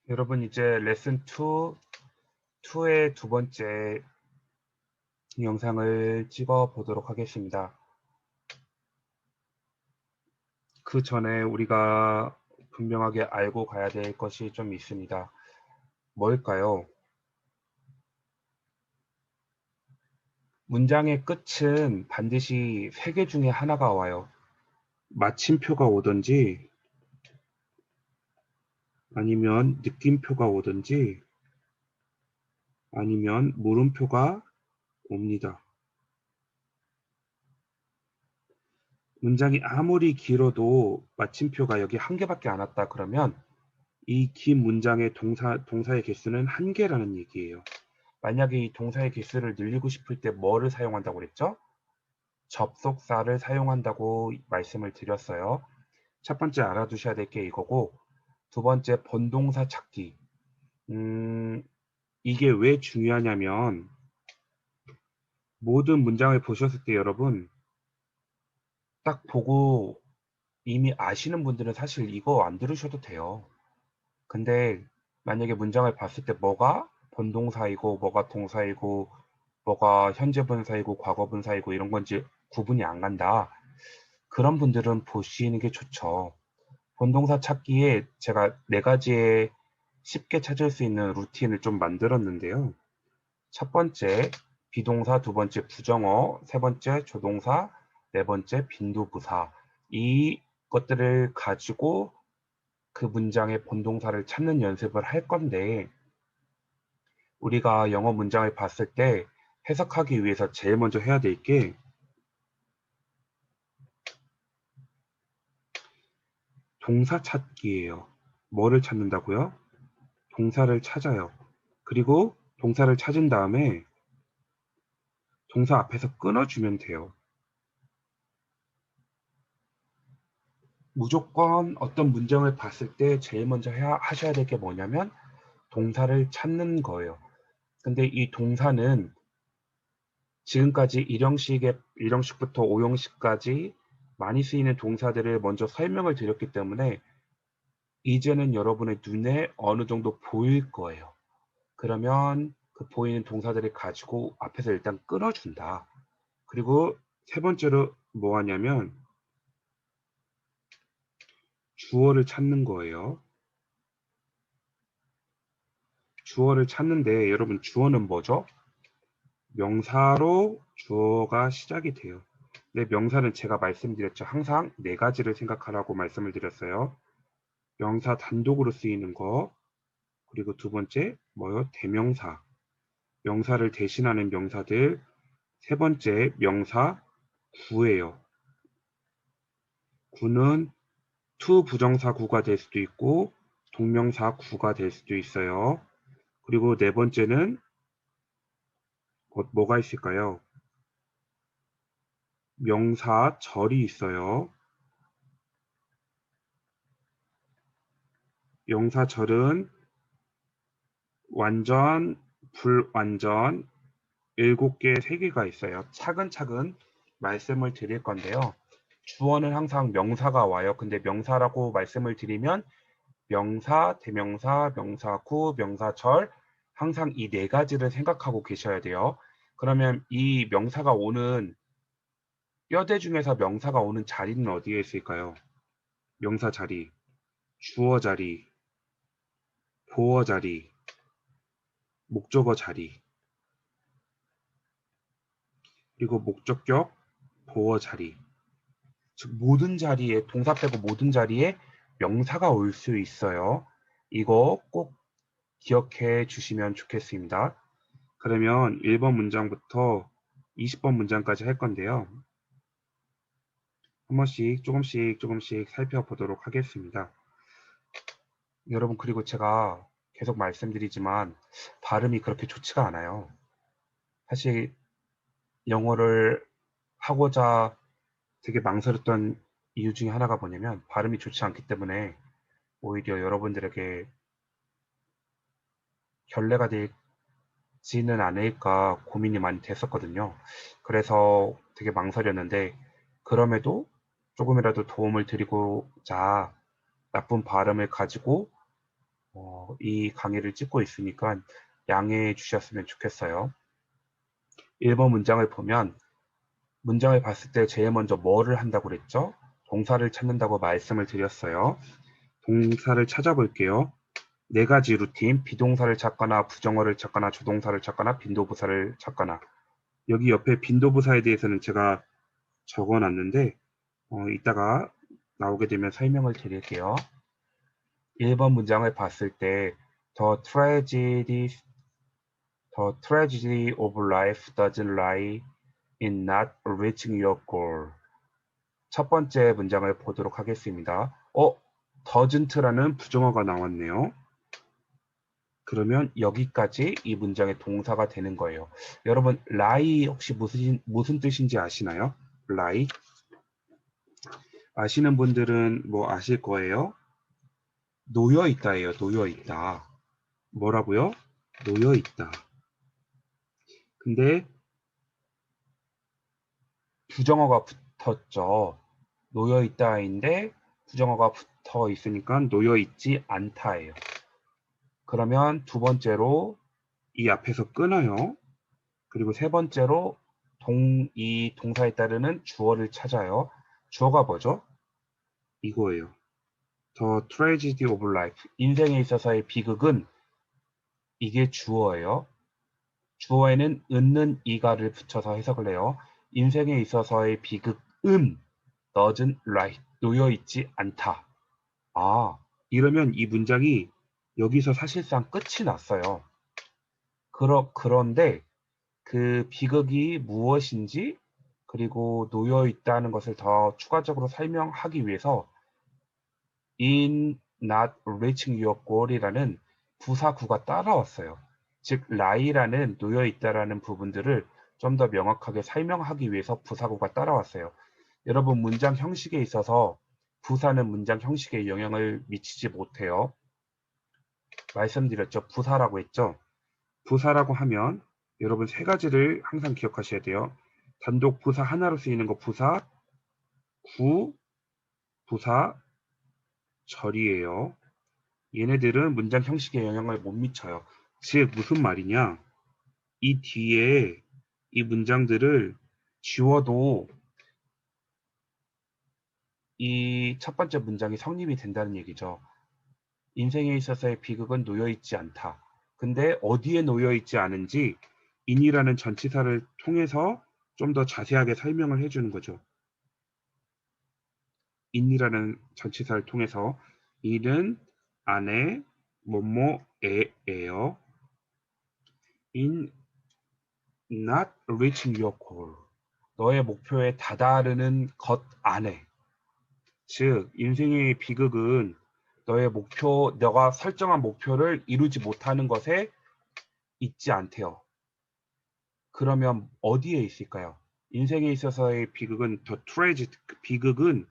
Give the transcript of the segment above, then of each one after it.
여러분 이제 레슨 2의 두 번째 영상을 찍어 보도록 하겠습니다. 그 전에 우리가 분명하게 알고 가야 될 것이 좀 있습니다. 뭘까요? 문장의 끝은 반드시 세 개 중에 하나가 와요. 마침표가 오든지 아니면 느낌표가 오든지 아니면 물음표가 옵니다. 문장이 아무리 길어도 마침표가 여기 한 개밖에 안 왔다 그러면 이 긴 문장의 동사의 개수는 한 개라는 얘기예요. 만약에 이 동사의 개수를 늘리고 싶을 때 뭐를 사용한다고 그랬죠? 접속사를 사용한다고 말씀을 드렸어요. 첫 번째 알아두셔야 될 게 이거고, 두 번째 본동사 찾기. 이게 왜 중요하냐면 모든 문장을 보셨을 때 여러분 딱 보고 이미 아시는 분들은 사실 이거 안 들으셔도 돼요. 근데 만약에 문장을 봤을 때 뭐가 본동사이고 뭐가 동사이고 뭐가 현재 분사이고 과거 분사이고 이런 건지 구분이 안 간다. 그런 분들은 보시는 게 좋죠. 본동사 찾기에 제가 네 가지의 쉽게 찾을 수 있는 루틴을 좀 만들었는데요. 첫 번째 비동사, 두 번째 부정어, 세 번째 조동사, 네 번째 빈도부사. 이 것들을 가지고 그 문장의 본동사를 찾는 연습을 할 건데 우리가 영어 문장을 봤을 때 해석하기 위해서 제일 먼저 해야 될 게 동사 찾기예요. 뭐를 찾는다고요? 동사를 찾아요. 그리고 동사를 찾은 다음에 동사 앞에서 끊어주면 돼요. 무조건 어떤 문장을 봤을 때 제일 먼저 하셔야 될 게 뭐냐면 동사를 찾는 거예요. 근데 이 동사는 지금까지 일형식부터 오형식까지 많이 쓰이는 동사들을 먼저 설명을 드렸기 때문에 이제는 여러분의 눈에 어느 정도 보일 거예요. 그러면 그 보이는 동사들을 가지고 앞에서 일단 끊어준다. 그리고 세 번째로 뭐 하냐면 주어를 찾는 거예요. 주어를 찾는데 여러분 주어는 뭐죠? 명사로 주어가 시작이 돼요. 네, 명사는 제가 말씀드렸죠. 항상 네 가지를 생각하라고 말씀을 드렸어요. 명사 단독으로 쓰이는 거, 그리고 두 번째 뭐요? 대명사. 명사를 대신하는 명사들. 세 번째 명사 구예요. 구는 투 부정사 구가 될 수도 있고 동명사 구가 될 수도 있어요. 그리고 네 번째는 뭐가 있을까요? 명사절이 있어요. 명사절은 완전, 불완전 7개, 3개가 있어요. 차근차근 말씀을 드릴 건데요. 주어는 항상 명사가 와요. 근데 명사라고 말씀을 드리면 명사, 대명사, 명사구, 명사절 항상 이 네 가지를 생각하고 계셔야 돼요. 그러면 이 명사가 오는 뼈대 중에서 명사가 오는 자리는 어디에 있을까요? 명사 자리, 주어 자리, 보어 자리, 목적어 자리, 그리고 목적격, 보어 자리. 즉 모든 자리에 동사 빼고 모든 자리에 명사가 올 수 있어요. 이거 꼭 기억해 주시면 좋겠습니다. 그러면 1번 문장부터 20번 문장까지 할 건데요. 한 번씩 조금씩 살펴보도록 하겠습니다. 여러분 그리고 제가 계속 말씀드리지만 발음이 그렇게 좋지가 않아요. 사실 영어를 하고자 되게 망설였던 이유 중에 하나가 뭐냐면 발음이 좋지 않기 때문에 오히려 여러분들에게 결례가 되지는 않을까 고민이 많이 됐었거든요. 그래서 되게 망설였는데 그럼에도 조금이라도 도움을 드리고자 나쁜 발음을 가지고 이 강의를 찍고 있으니까 양해해 주셨으면 좋겠어요. 1번 문장을 보면 문장을 봤을 때 제일 먼저 뭐를 한다고 그랬죠? 동사를 찾는다고 말씀을 드렸어요. 동사를 찾아볼게요. 네 가지 루틴, 비동사를 찾거나 부정어를 찾거나 조동사를 찾거나 빈도부사를 찾거나. 여기 옆에 빈도부사에 대해서는 제가 적어놨는데 이따가 나오게 되면 설명을 드릴게요. 1번 문장을 봤을 때 The tragedy of life doesn't lie in not reaching your goal. 첫 번째 문장을 보도록 하겠습니다. doesn't라는 부정어가 나왔네요. 그러면 여기까지 이 문장의 동사가 되는 거예요. 여러분, lie 혹시 무슨 뜻인지 아시나요? lie? 아시는 분들은 뭐 아실 거예요? 놓여 있다예요. 놓여 있다. 뭐라고요? 놓여 있다. 근데 부정어가 붙었죠. 놓여 있다인데 부정어가 붙어 있으니까 놓여 있지 않다예요. 그러면 두 번째로 이 앞에서 끊어요. 그리고 세 번째로 이 동사에 따르는 주어를 찾아요. 주어가 뭐죠? 이거예요. The tragedy of life. 인생에 있어서의 비극은 이게 주어예요. 주어에는 은는 이가를 붙여서 해석을 해요. 인생에 있어서의 비극은 doesn't lie. 놓여 있지 않다. 아, 이러면 이 문장이 여기서 사실상 끝이 났어요. 그런데 그 비극이 무엇인지 그리고 놓여 있다는 것을 더 추가적으로 설명하기 위해서 in not reaching your goal이라는 부사구가 따라왔어요. 즉 lie라는 놓여 있다라는 부분들을 좀 더 명확하게 설명하기 위해서 부사구가 따라왔어요. 여러분 문장 형식에 있어서 부사는 문장 형식에 영향을 미치지 못해요. 말씀드렸죠. 부사라고 했죠. 부사라고 하면 여러분 세 가지를 항상 기억하셔야 돼요. 단독 부사 하나로 쓰이는 거 부사, 구, 부사, 절이에요. 얘네들은 문장 형식에 영향을 못 미쳐요. 즉 무슨 말이냐? 이 뒤에 이 문장들을 지워도 이 첫 번째 문장이 성립이 된다는 얘기죠. 인생에 있어서의 비극은 놓여있지 않다. 근데 어디에 놓여있지 않은지 in이라는 전치사를 통해서 좀 더 자세하게 설명을 해주는 거죠. in이라는 전치사를 통해서 in은 안에 뭐뭐에예요. in not reaching your goal. 너의 목표에 다다르는 것 안에. 즉 인생의 비극은 너가 설정한 목표를 이루지 못하는 것에 있지 않대요. 그러면 어디에 있을까요? 인생에 있어서의 비극은 the tragedy, 비극은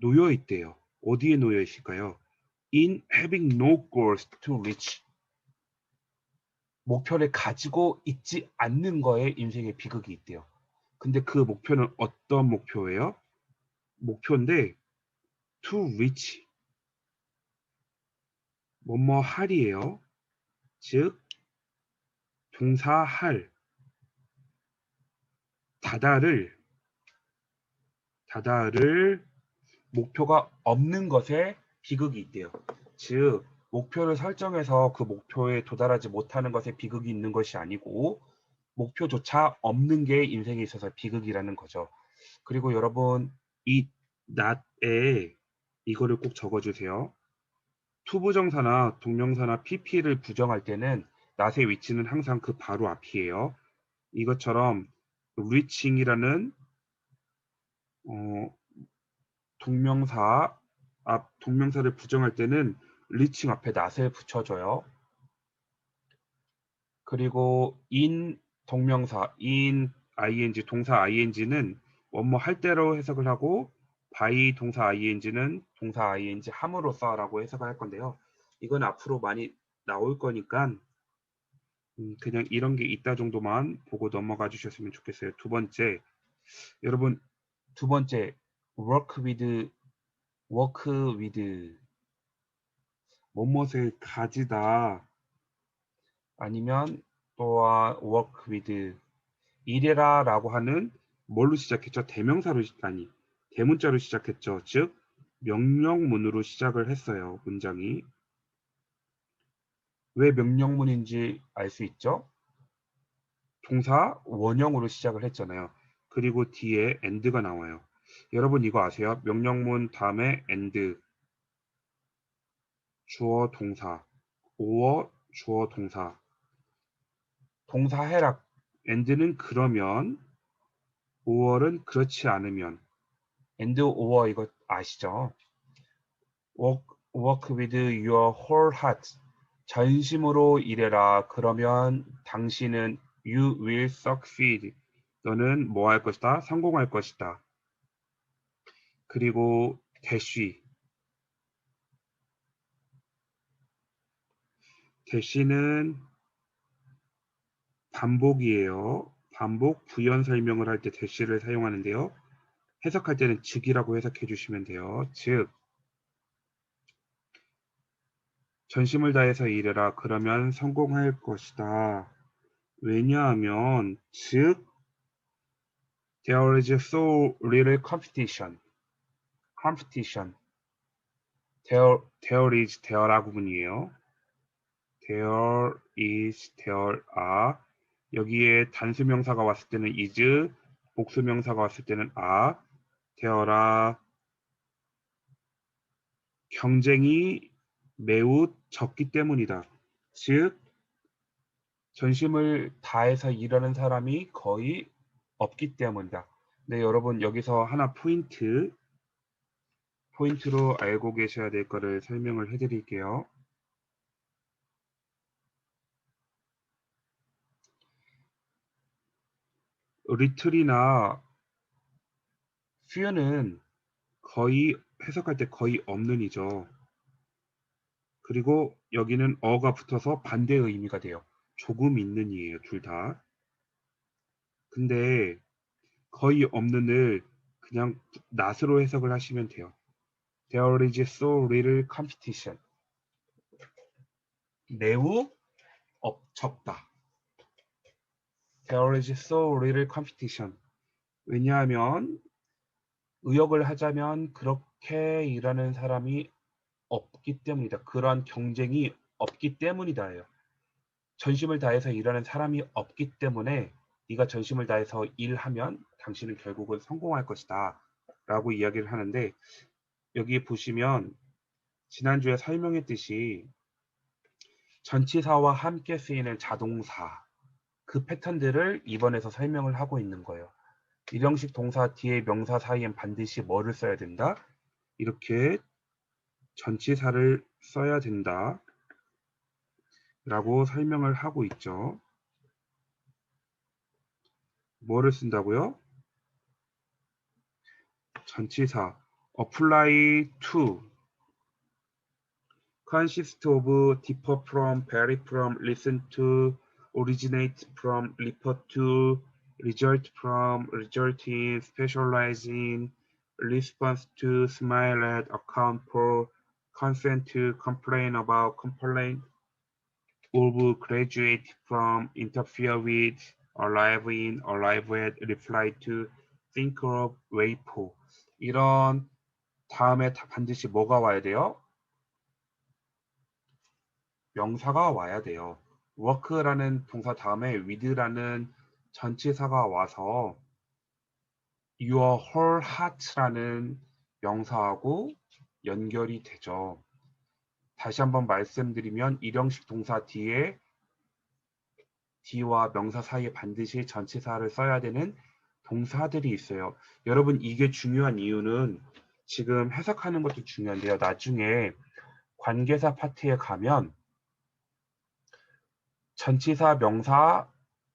놓여 있대요. 어디에 놓여 있을까요? In having no goals to reach. 목표를 가지고 있지 않는 거에 인생의 비극이 있대요. 근데 그 목표는 어떤 목표예요? 목표인데 to reach 뭐뭐 할이에요. 즉 동사 할 다다를 목표가 없는 것에 비극이 있대요. 즉 목표를 설정해서 그 목표에 도달하지 못하는 것에 비극이 있는 것이 아니고 목표조차 없는 게 인생에 있어서 비극이라는 거죠. 그리고 여러분 이 not에 이거를 꼭 적어주세요. 투부정사나 동명사나 pp를 부정할 때는 not의 위치는 항상 그 바로 앞이에요. 이것처럼 reaching이라는 동명사를 부정할 때는 reaching 앞에 not을 붙여줘요. 그리고 in 동명사, in ing, 동사 ing는 뭐뭐 할 때로 해석을 하고 by 동사 ing는 동사 ing 함으로써라고 해석을 할 건데요. 이건 앞으로 많이 나올 거니까 그냥 이런 게 있다 정도만 보고 넘어가 주셨으면 좋겠어요. 두 번째, 여러분 두 번째 work with 뭐뭇을 가지다 아니면 또한 work with 일해라 라고 하는 뭘로 시작했죠? 아니 대문자로 시작했죠. 즉 명령문으로 시작을 했어요. 문장이. 왜 명령문인지 알 수 있죠? 동사 원형으로 시작을 했잖아요. 그리고 뒤에 and가 나와요. 여러분 이거 아세요? 명령문 다음에 and 주어 동사 or 주어 동사 동사 해라 and는 그러면 or은 그렇지 않으면 and or 이거 아시죠? work with your whole heart 전심으로 일해라. 그러면 당신은 you will succeed. 너는 뭐 할 것이다? 성공할 것이다. 그리고 대시는 반복이에요. 반복 부연 설명을 할 때 대시를 사용하는데요. 해석할 때는 즉이라고 해석해 주시면 돼요. 즉 전심을 다해서 일해라. 그러면 성공할 것이다. 왜냐하면 즉 there is so little competition. there is there라 구문이에요. there is there are 여기에 단수명사가 왔을 때는 is 복수명사가 왔을 때는 are there라 경쟁이 매우 적기 때문이다. 즉 전심을 다해서 일하는 사람이 거의 없기 때문이다. 네, 여러분 여기서 하나 포인트로 알고 계셔야 될 거를 설명을 해드릴게요. 리틀이나 few는 거의 해석할 때 거의 없는이죠. 그리고 여기는 어가 붙어서 반대의 의미가 돼요. 조금 있는이에요. 둘 다. 근데 거의 없는을 그냥 낫으로 해석을 하시면 돼요. There is so little competition. 매우 적다. There is so little competition. 왜냐하면 의역을 하자면 그렇게 일하는 사람이 없기 때문이다. 그러한 경쟁이 없기 때문이다예요. 전심을 다해서 일하는 사람이 없기 때문에 네가 전심을 다해서 일하면 당신은 결국은 성공할 것이다. 라고 이야기를 하는데 여기 보시면 지난주에 설명했듯이 전치사와 함께 쓰이는 자동사 그 패턴들을 이번에서 설명을 하고 있는 거예요. 일형식 동사 뒤에 명사 사이엔 반드시 뭐를 써야 된다? 이렇게 전치사를 써야 된다. 라고 설명을 하고 있죠. 뭐를 쓴다고요? 전치사 apply to consist of, differ from, vary from, listen to, originate from, refer to, result from, result in, specialize in, response to, smile at, account for, consent to, complain about, complain of, graduate from, interfere with, arrive in, arrive at, reply to, think of, wait for. 이런 다음에 반드시 뭐가 와야 돼요? 명사가 와야 돼요. work라는 동사 다음에 with라는 전치사가 와서 your whole heart라는 명사하고 연결이 되죠. 다시 한번 말씀드리면 일형식 동사 뒤에 D와 명사 사이에 반드시 전치사를 써야 되는 동사들이 있어요. 여러분 이게 중요한 이유는 지금 해석하는 것도 중요한데요. 나중에 관계사 파트에 가면 전치사, 명사,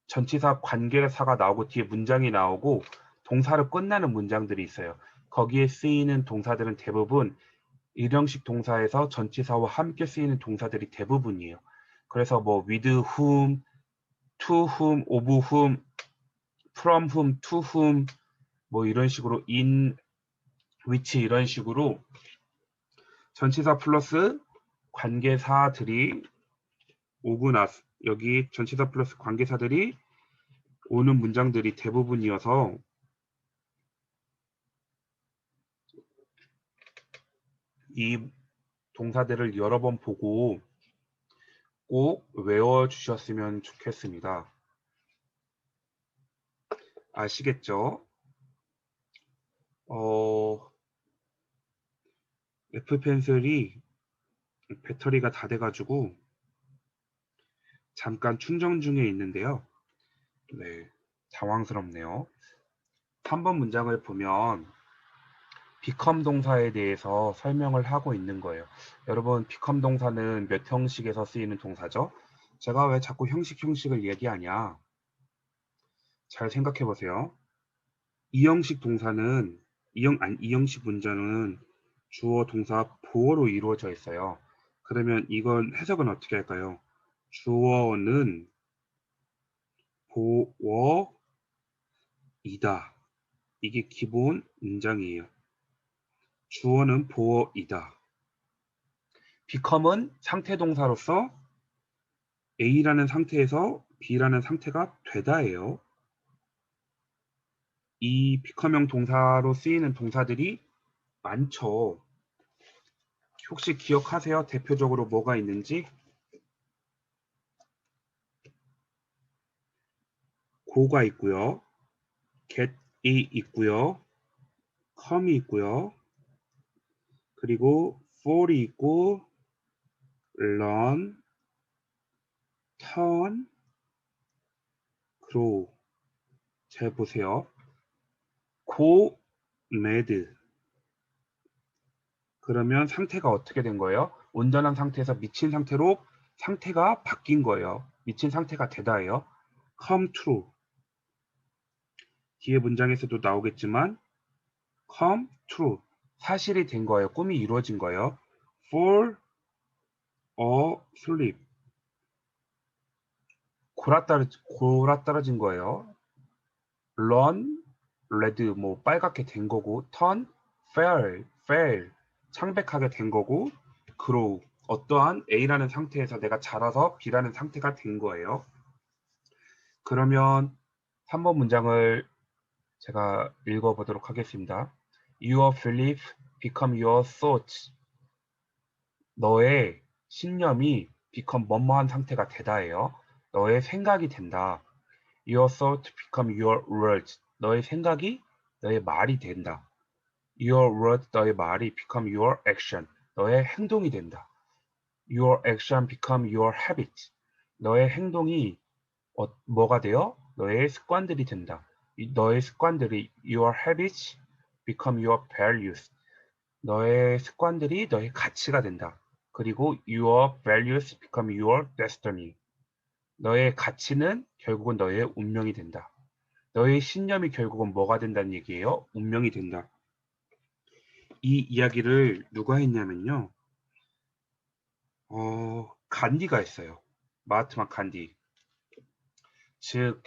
전치사 관계사가 나오고 뒤에 문장이 나오고 동사로 끝나는 문장들이 있어요. 거기에 쓰이는 동사들은 대부분 일형식 동사에서 전치사와 함께 쓰이는 동사들이 대부분이에요. 그래서 뭐 with whom, to whom, of whom, from whom, to whom 뭐 이런 식으로 in which 이런 식으로 전치사 플러스 관계사들이 오고 나서 여기 전치사 플러스 관계사들이 오는 문장들이 대부분이어서 이 동사들을 여러 번 보고 꼭 외워주셨으면 좋겠습니다. 아시겠죠? 애플펜슬이 배터리가 다 돼가지고 잠깐 충전 중에 있는데요. 네, 당황스럽네요. 3번 문장을 보면 become 동사에 대해서 설명을 하고 있는 거예요. 여러분, become 동사는 몇 형식에서 쓰이는 동사죠? 제가 왜 자꾸 형식을 얘기하냐? 잘 생각해 보세요. 이 형식 동사는 이 형식 문장은 주어 동사 보어로 이루어져 있어요. 그러면 이건 해석은 어떻게 할까요? 주어는 보어이다. 이게 기본 문장이에요. 주어는 보어이다. become은 상태 동사로서 A라는 상태에서 B라는 상태가 되다예요. 이 become형 동사로 쓰이는 동사들이 많죠. 혹시 기억하세요? 대표적으로 뭐가 있는지? go가 있고요. get이 있고요. come이 있고요. 그리고 fall이 있고 learn, turn, grow. 잘 보세요. go, mad. 그러면 상태가 어떻게 된 거예요? 온전한 상태에서 미친 상태로 상태가 바뀐 거예요. 미친 상태가 되다예요. come true. 뒤에 문장에서도 나오겠지만 come true. 사실이 된 거예요. 꿈이 이루어진 거예요. fall asleep. 골아떨어진 거예요. run, red, 뭐 빨갛게 된 거고, turn, fail, 창백하게 된 거고, grow, 어떠한 A라는 상태에서 내가 자라서 B라는 상태가 된 거예요. 그러면 3번 문장을 제가 읽어보도록 하겠습니다. Your belief become your thoughts. 너의 신념이 become 뭐뭐한 상태가 되다예요. 너의 생각이 된다. Your thought become your words. 너의 생각이 너의 말이 된다. Your word, 너의 말이 become your action. 너의 행동이 된다. Your action become your habit. 너의 행동이 뭐가 돼요? 너의 습관들이 된다. 너의 습관들이 your habits become your values. 너의 습관들이 너의 가치가 된다. 그리고 your values become your destiny. 너의 가치는 결국은 너의 운명이 된다. 너의 신념이 결국은 뭐가 된다는 얘기예요? 운명이 된다. 이 이야기를 누가 했냐면요. 간디가 했어요. 마하트마 간디. 즉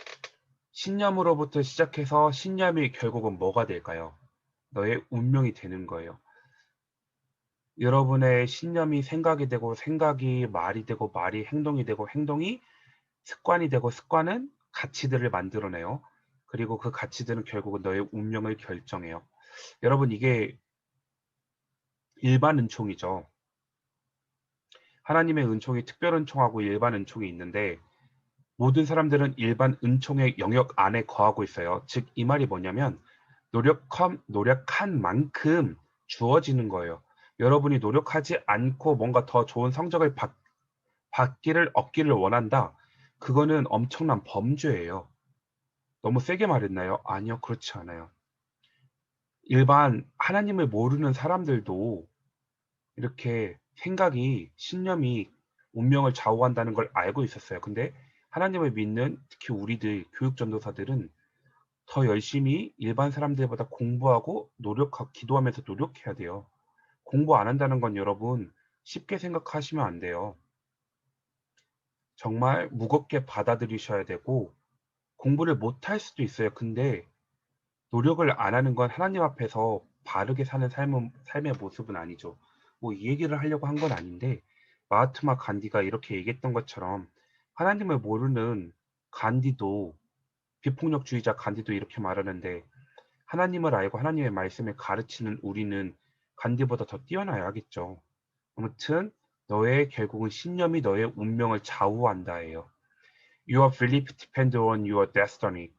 신념으로부터 시작해서 신념이 결국은 뭐가 될까요? 너의 운명이 되는 거예요. 여러분의 신념이 생각이 되고 생각이 말이 되고 말이 행동이 되고 행동이 습관이 되고 습관은 가치들을 만들어내요. 그리고 그 가치들은 결국은 너의 운명을 결정해요. 여러분 이게 일반 은총이죠. 하나님의 은총이 특별 은총하고 일반 은총이 있는데 모든 사람들은 일반 은총의 영역 안에 거하고 있어요. 즉 이 말이 뭐냐면 노력한 만큼 주어지는 거예요. 여러분이 노력하지 않고 뭔가 더 좋은 성적을 얻기를 원한다. 그거는 엄청난 범죄예요. 너무 세게 말했나요? 아니요, 그렇지 않아요. 일반 하나님을 모르는 사람들도 이렇게 생각이, 신념이 운명을 좌우한다는 걸 알고 있었어요. 근데 하나님을 믿는 특히 우리들 교육 전도사들은 더 열심히 일반 사람들보다 공부하고 기도하면서 노력해야 돼요. 공부 안 한다는 건 여러분 쉽게 생각하시면 안 돼요. 정말 무겁게 받아들이셔야 되고 공부를 못할 수도 있어요. 근데 노력을 안 하는 건 하나님 앞에서 바르게 사는 삶의 모습은 아니죠. 뭐 이 얘기를 하려고 한 건 아닌데 마하트마 간디가 이렇게 얘기했던 것처럼 하나님을 모르는 간디도 비폭력주의자 간디도 이렇게 말하는데 하나님을 알고 하나님의 말씀을 가르치는 우리는 간디보다 더 뛰어나야겠죠. 아무튼 너의 결국은 신념이 너의 운명을 좌우한다예요. Your belief depends on your destiny.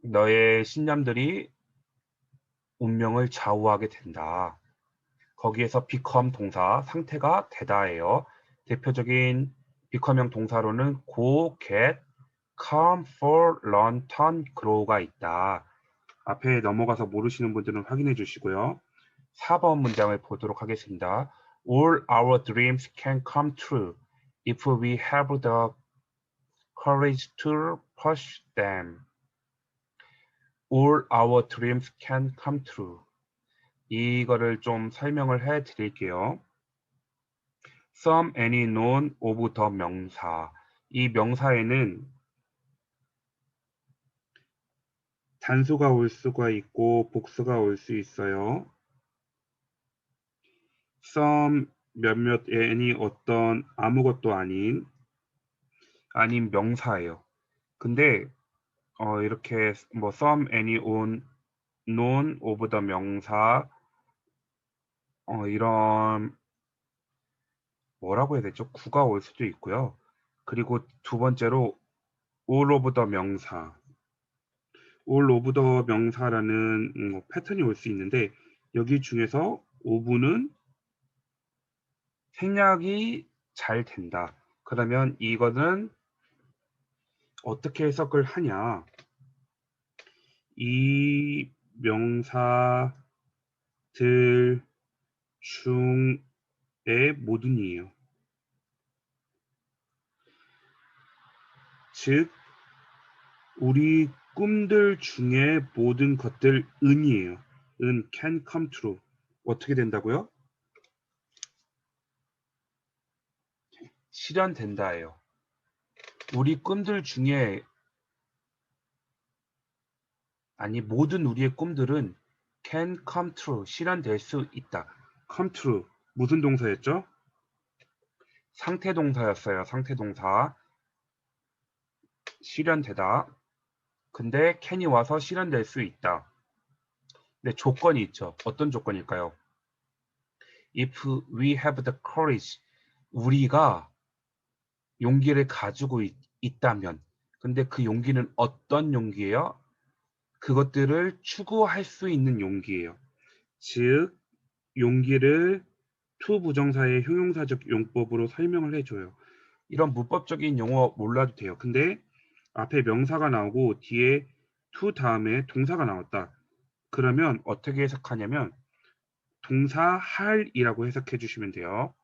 너의 신념들이 운명을 좌우하게 된다. 거기에서 become 동사, 상태가 되다예요. 대표적인 become형 동사로는 go, get, come, fall, learn, turn, grow가 있다. 앞에 넘어가서 모르시는 분들은 확인해 주시고요. 4번 문장을 보도록 하겠습니다. All our dreams can come true if we have the courage to push them. All our dreams can come true. 이거를 좀 설명을 해 드릴게요. Some, any, none, of the 명사. 이 명사에는 단수가 올 수가 있고 복수가 올 수 있어요. some, 몇몇, any, 어떤, 아무것도 아닌 명사예요. 근데 이렇게 뭐 some, any, on, none, of the 명사 이런 뭐라고 해야 되죠? 구가 올 수도 있고요. 그리고 두 번째로 all of the 명사. all of the 명사라는 패턴이 올 수 있는데 여기 중에서 of는 생략이 잘 된다. 그러면 이거는 어떻게 해석을 하냐? 이 명사들 중에 모든이에요. 즉 우리 꿈들 중에 모든 것들 은이에요. 은 can come true. 어떻게 된다고요? 실현된다예요. 우리 꿈들 중에 모든 우리의 꿈들은 can come true. 실현될 수 있다. come true. 무슨 동사였죠? 상태 동사였어요. 상태 동사. 실현되다. 근데 can이 와서 실현될 수 있다. 근데 조건이 있죠. 어떤 조건일까요? If we have the courage. 우리가 용기를 가지고 있다면. 근데 그 용기는 어떤 용기예요? 그것들을 추구할 수 있는 용기예요. 즉 용기를 to 부정사의 형용사적 용법으로 설명을 해줘요. 이런 문법적인 용어 몰라도 돼요. 근데 앞에 명사가 나오고 뒤에 to 다음에 동사가 나왔다. 그러면 어떻게 해석하냐면 동사 할이라고 해석해 주시면 돼요.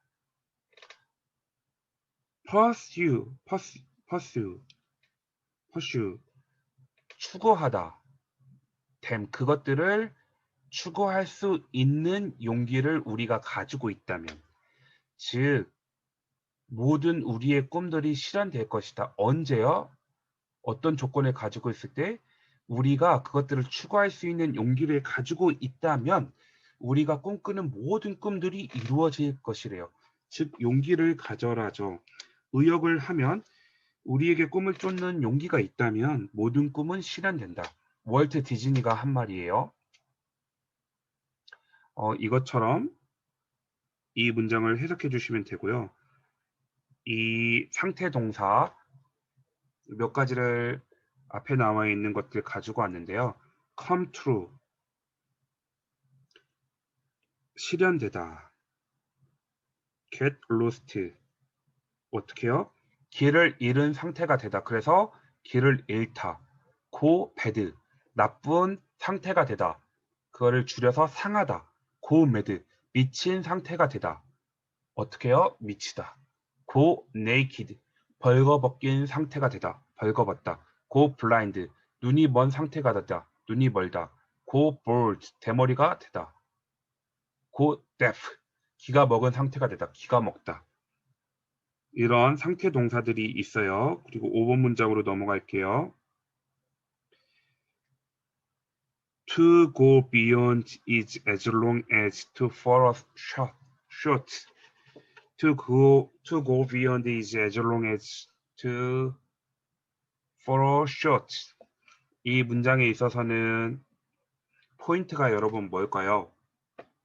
pursue, 추구하다. 그것들을 추구할 수 있는 용기를 우리가 가지고 있다면, 즉 모든 우리의 꿈들이 실현될 것이다. 언제요? 어떤 조건을 가지고 있을 때 우리가 그것들을 추구할 수 있는 용기를 가지고 있다면 우리가 꿈꾸는 모든 꿈들이 이루어질 것이래요. 즉 용기를 가져라죠. 의역을 하면 우리에게 꿈을 쫓는 용기가 있다면 모든 꿈은 실현된다. 월트 디즈니가 한 말이에요. 이것처럼 이 문장을 해석해 주시면 되고요. 이 상태 동사 몇 가지를 앞에 나와 있는 것들 가지고 왔는데요. come true, 실현되다. get lost, 어떻게요? 길을 잃은 상태가 되다. 그래서 길을 잃다. go bad, 나쁜 상태가 되다. 그거를 줄여서 상하다. go mad, 미친 상태가 되다. 어떻게요? 미치다. go naked, 벌거벗긴 상태가 되다. 벌거벗다. go blind, 눈이 먼 상태가 되다. 눈이 멀다. go bald, 대머리가 되다. go deaf, 기가 먹은 상태가 되다. 기가 먹다. 이런 상태 동사들이 있어요. 그리고 5번 문장으로 넘어갈게요. To go beyond is as long as to fall short. To go beyond is as long as to follow short. 이 문장에 있어서는 포인트가 여러분 뭘까요?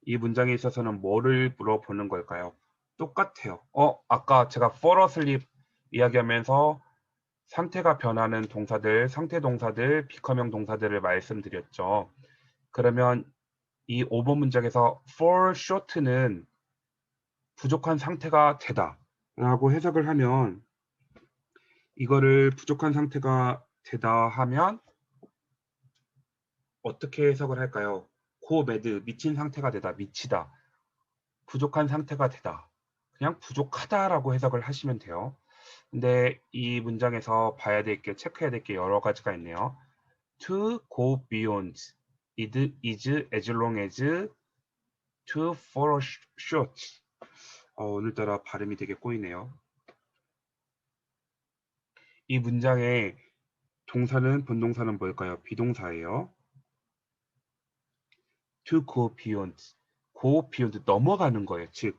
이 문장에 있어서는 뭐를 물어보는 걸까요? 똑같아요. 아까 제가 fall asleep 이야기하면서 상태가 변하는 동사들, 상태 동사들, 비커명 동사들을 말씀드렸죠. 그러면 이 5번 문장에서 fall short는 부족한 상태가 되다 라고 해석을 하면, 이거를 부족한 상태가 되다 하면 어떻게 해석을 할까요? go mad, 미친 상태가 되다, 미치다, 부족한 상태가 되다, 그냥 부족하다라고 해석을 하시면 돼요. 근데 이 문장에서 봐야 될 게, 체크해야 될 게 여러 가지가 있네요. To go beyond is as long as to fall short. 오늘따라 발음이 되게 꼬이네요. 이 문장의 동사는, 본동사는 뭘까요? 비동사예요. To go beyond. go beyond, 넘어가는 거예요. 즉,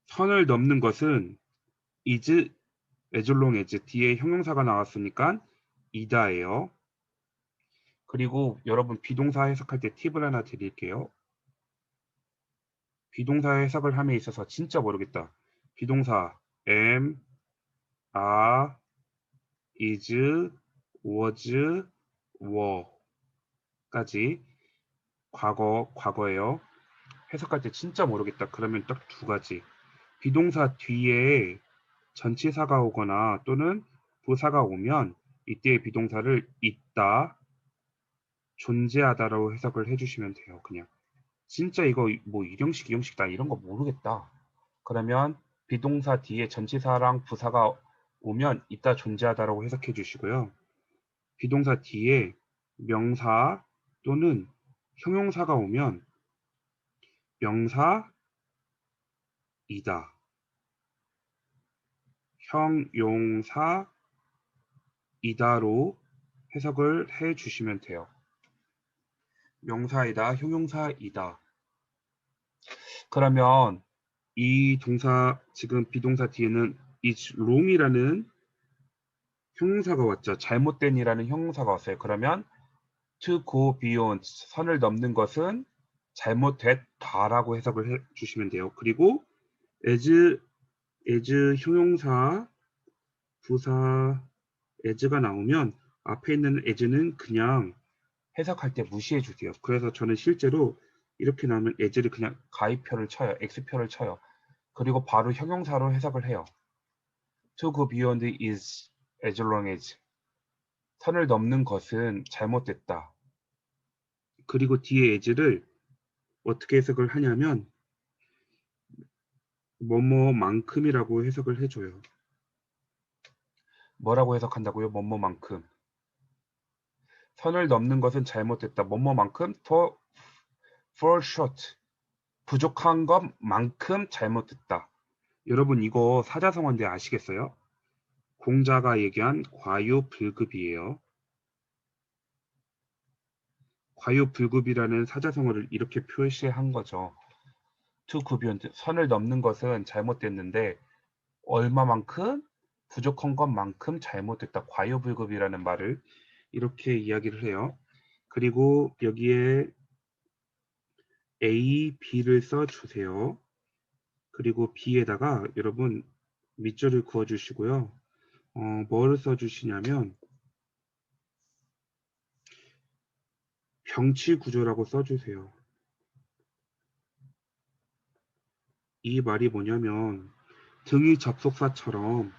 선을 넘는 것은 is as long as 뒤에 형용사가 나왔으니까 이다예요. 그리고 여러분 비동사 해석할 때 팁을 하나 드릴게요. 비동사 해석을 함에 있어서 진짜 모르겠다. 비동사 am, are, is, was, were 까지 과거예요. 해석할 때 진짜 모르겠다. 그러면 딱 두 가지. 비동사 뒤에 전치사가 오거나 또는 부사가 오면 이때의 비동사를 있다, 존재하다라고 해석을 해주시면 돼요. 그냥 진짜 이거 뭐 일형식, 이형식 다 이런 거 모르겠다. 그러면 비동사 뒤에 전치사랑 부사가 오면 있다, 존재하다라고 해석해 주시고요. 비동사 뒤에 명사 또는 형용사가 오면 명사이다, 형용사이다로 해석을 해 주시면 돼요. 명사이다, 형용사이다. 그러면 이 동사, 지금 비동사 뒤에는 is wrong이라는 형용사가 왔죠. 잘못된이라는 형용사가 왔어요. 그러면 to go beyond, 선을 넘는 것은 잘못됐다라고 해석을 해 주시면 돼요. 그리고 as 형용사, 부사 as가 나오면 앞에 있는 as는 그냥 해석할 때 무시해 주세요. 그래서 저는 실제로 이렇게 나오면 as를 그냥 가위표를 쳐요. x표를 쳐요. 그리고 바로 형용사로 해석을 해요. To go beyond is as long as, 선을 넘는 것은 잘못됐다. 그리고 뒤에 as를 어떻게 해석을 하냐면 뭐뭐만큼이라고 해석을 해줘요. 뭐라고 해석한다고요? 뭐뭐만큼. 선을 넘는 것은 잘못됐다. 뭐뭐만큼 fall short. 부족한 것만큼 잘못됐다. 여러분 이거 사자성어인데 아시겠어요? 공자가 얘기한 과유불급이에요. 과유불급이라는 사자성어를 이렇게 표시한 거죠. to go beyond, 선을 넘는 것은 잘못됐는데 얼마만큼? 부족한 것만큼 잘못됐다. 과유불급이라는 말을 이렇게 이야기를 해요. 그리고 여기에 A, B를 써주세요. 그리고 B에다가 여러분 밑줄을 그어주시고요. 뭐를 써주시냐면 병치구조라고 써주세요. 이 말이 뭐냐면 등위 접속사처럼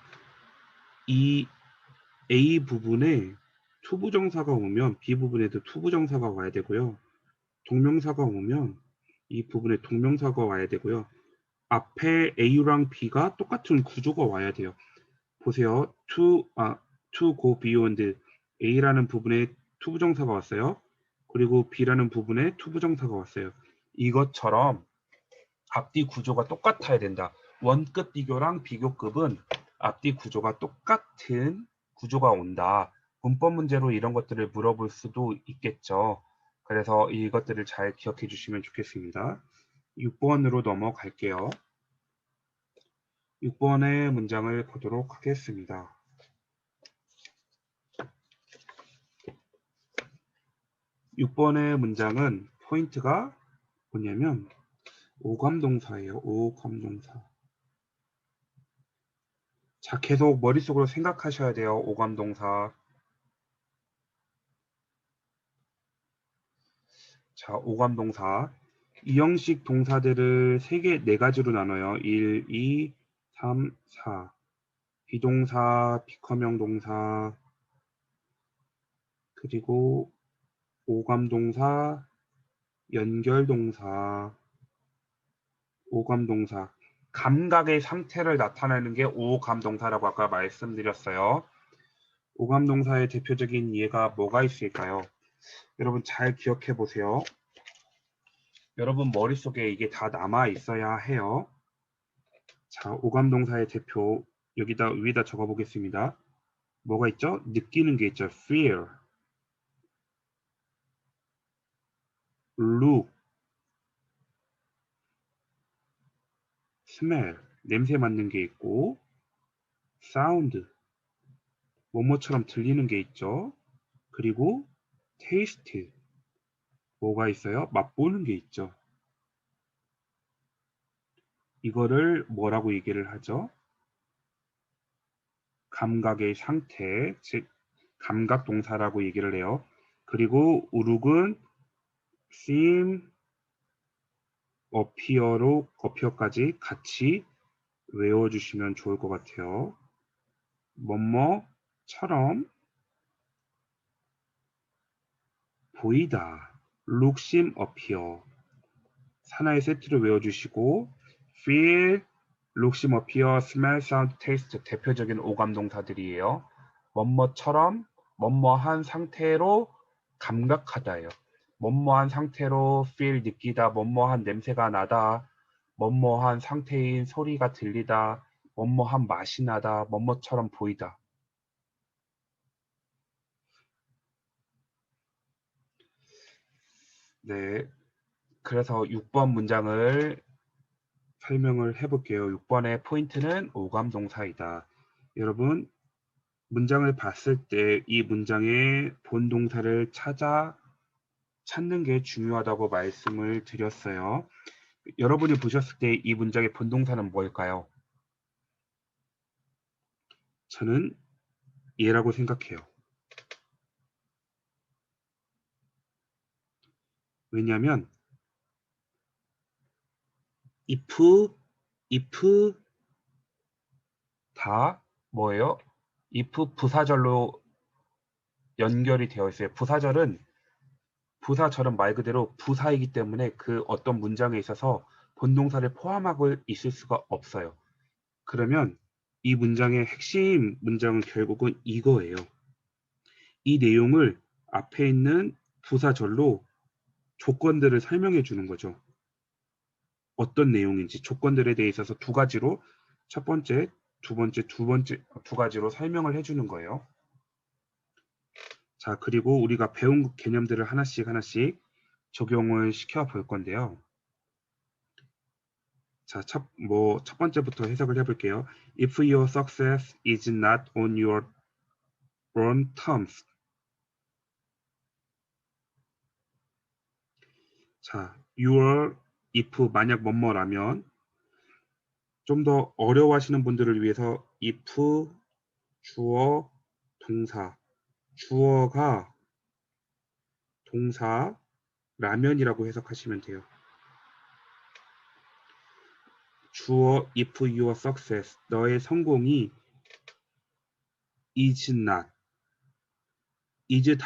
이 A 부분에 투부정사가 오면 B 부분에도 투부정사가 와야 되고요. 동명사가 오면 이 부분에 동명사가 와야 되고요. 앞에 A랑 B가 똑같은 구조가 와야 돼요. 보세요. to go beyond, A라는 부분에 투부정사가 왔어요. 그리고 B라는 부분에 투부정사가 왔어요. 이것처럼 앞뒤 구조가 똑같아야 된다. 원급 비교랑 비교급은 앞뒤 구조가 똑같은 구조가 온다. 문법 문제로 이런 것들을 물어볼 수도 있겠죠. 그래서 이것들을 잘 기억해 주시면 좋겠습니다. 6번으로 넘어갈게요. 6번의 문장을 보도록 하겠습니다. 6번의 문장은 포인트가 뭐냐면 오감동사예요. 오감동사. 자, 계속 머릿속으로 생각하셔야 돼요. 오감동사. 자, 오감동사. 이 형식 동사들을 4가지로 나눠요. 1, 2, 3, 4. 비동사, 비커명 동사, 그리고 오감동사, 연결동사, 오감동사. 감각의 상태를 나타내는 게 오감동사라고 아까 말씀드렸어요. 오감동사의 대표적인 예가 뭐가 있을까요? 여러분 잘 기억해 보세요. 여러분 머릿속에 이게 다 남아 있어야 해요. 자, 오감동사의 대표 여기다 위에다 적어 보겠습니다. 뭐가 있죠? 느끼는 게 있죠. feel, look, smell, 냄새 맡는 게 있고 sound, 뭐뭐처럼 들리는 게 있죠. 그리고 taste, 뭐가 있어요? 맛보는 게 있죠. 이거를 뭐라고 얘기를 하죠? 감각의 상태, 즉 감각 동사라고 얘기를 해요. 그리고 우룩은 seem, appear까지 같이 외워주시면 좋을 것 같아요. 뭐뭐처럼 보이다. look, seem, appear. 하나의 세트로 외워주시고 feel, look, seem, appear, smell, sound, taste 대표적인 오감 동사들이에요. 뭐뭐처럼 뭐뭐한 상태로 감각하다예요. 뭐뭐한 상태로 feel 느끼다, 뭐뭐한 냄새가 나다, 뭐뭐한 상태인 소리가 들리다, 뭐뭐한 맛이 나다, 뭐뭐처럼 보이다. 네, 그래서 6번 문장을 설명을 해볼게요. 6번의 포인트는 오감동사이다. 여러분, 문장을 봤을 때 이 문장의 본동사를 찾는 게 중요하다고 말씀을 드렸어요. 여러분이 보셨을 때 이 문장의 본동사는 뭘까요? 저는 얘라고 생각해요. 왜냐하면 if 다 뭐예요? if 부사절로 연결이 되어 있어요. 부사절은 말 그대로 부사이기 때문에 그 어떤 문장에 있어서 본동사를 포함하고 있을 수가 없어요. 그러면 이 문장의 핵심 문장은 결국은 이거예요. 이 내용을 앞에 있는 부사절로 조건들을 설명해 주는 거죠. 어떤 내용인지 조건들에 대해 있어서 2가지로 첫 번째, 두 번째 2가지로 설명을 해주는 거예요. 자, 그리고 우리가 배운 개념들을 하나씩 적용을 시켜 볼 건데요. 자, 첫 번째부터 해석을 해볼게요. If your success is not on your own terms. 자, if 만약 뭐뭐라면 좀 더 어려워하시는 분들을 위해서 if 주어 동사 주어가 동사 라면이라고 해석하시면 돼요. 주어 if your success 너의 성공이 is not is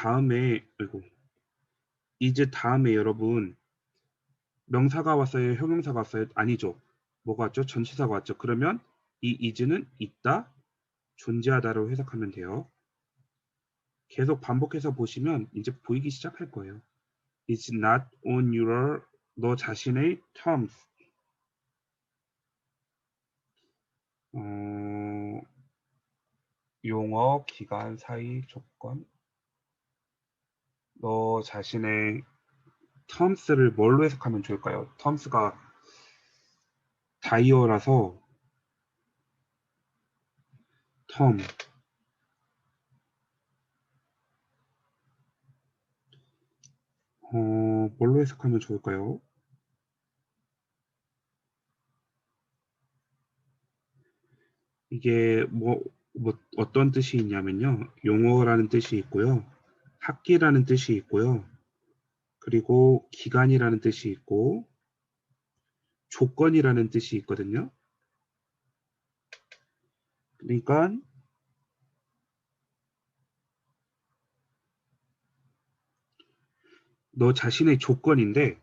다음에 여러분 명사가 왔어요? 형용사가 왔어요? 아니죠. 뭐가 왔죠? 전치사가 왔죠. 그러면 이 is는 있다, 존재하다로 해석하면 돼요. 계속 반복해서 보시면 이제 보이기 시작할 거예요. It's not on your 너 자신의 terms. 용어, 기간, 사이, 조건. 너 자신의 terms를 뭘로 해석하면 좋을까요? terms가 다이어라서 섬. 뭘로 해석하면 좋을까요? 이게 어떤 뜻이 있냐면요. 용어라는 뜻이 있고요. 학기라는 뜻이 있고요. 그리고 기간이라는 뜻이 있고 조건이라는 뜻이 있거든요. 그러니까 너 자신의 조건인데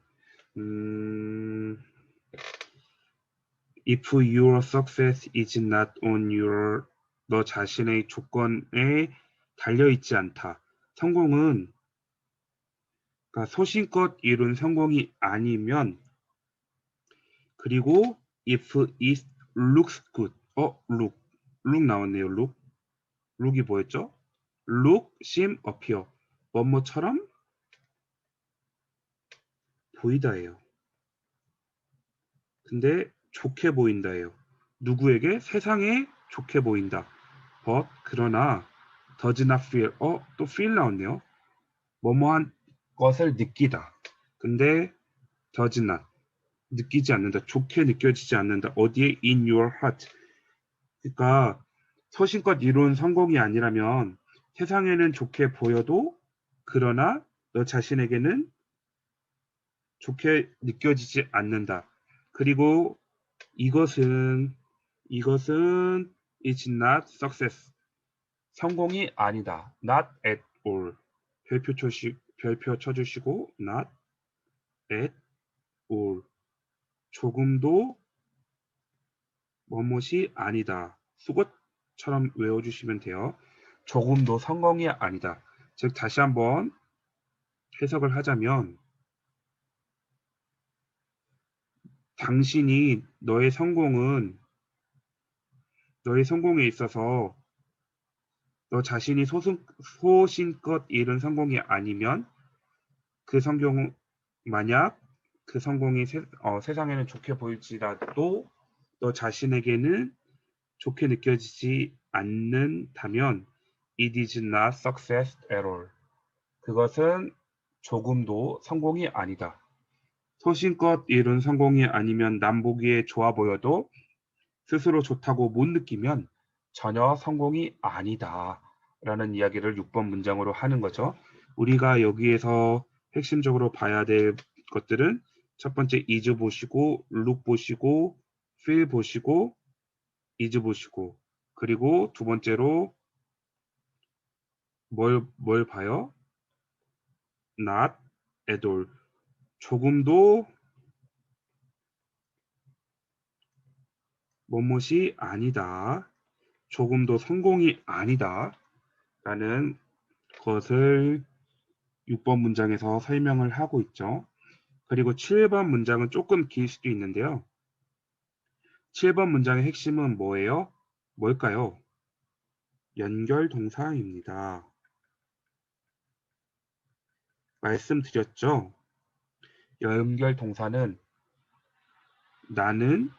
if your success is not on your 너 자신의 조건에 달려있지 않다. 성공은 그러니까 소신껏 이룬 성공이 아니면 그리고 if it looks good look 나왔네요. look이 뭐였죠? look, seem, appear 뭐뭐처럼 보이다예요. 근데 좋게 보인다예요. 누구에게? 세상에 좋게 보인다. but 그러나 does not feel 또 feel 나왔네요. 뭐뭐한 것을 느끼다. 근데 does not 느끼지 않는다. 좋게 느껴지지 않는다. 어디에? in your heart. 그러니까 소신껏 이룬 성공이 아니라면 세상에는 좋게 보여도 그러나 너 자신에게는 좋게 느껴지지 않는다. 그리고 이것은 is not success. 성공이 아니다. not at all. 별표 쳐주시고 not at all. 조금도 뭐뭇이 아니다. 수것처럼 외워주시면 돼요. 조금도 성공이 아니다. 즉 다시 한번 해석을 하자면 당신이 너의 성공에 있어서 너 자신이 소신껏 이룬 성공이 아니면 그 성공 만약 그 성공이 세상에는 좋게 보일지라도 너 자신에게는 좋게 느껴지지 않는다면 it is not success at all. 그것은 조금도 성공이 아니다. 소신껏 이룬 성공이 아니면 남 보기에 좋아 보여도 스스로 좋다고 못 느끼면 전혀 성공이 아니다. 라는 이야기를 6번 문장으로 하는 거죠. 우리가 여기에서 핵심적으로 봐야 될 것들은 첫 번째 is 보시고 look 보시고 feel 보시고 is 보시고 그리고 두 번째로 뭘 봐요? not at all. 조금도 뭐뭇이 아니다. 조금도 성공이 아니다. 라는 것을 6번 문장에서 설명을 하고 있죠. 그리고 7번 문장은 조금 길 수도 있는데요. 7번 문장의 핵심은 뭐예요? 뭘까요? 연결 동사입니다. 말씀드렸죠? 연결 동사는 나는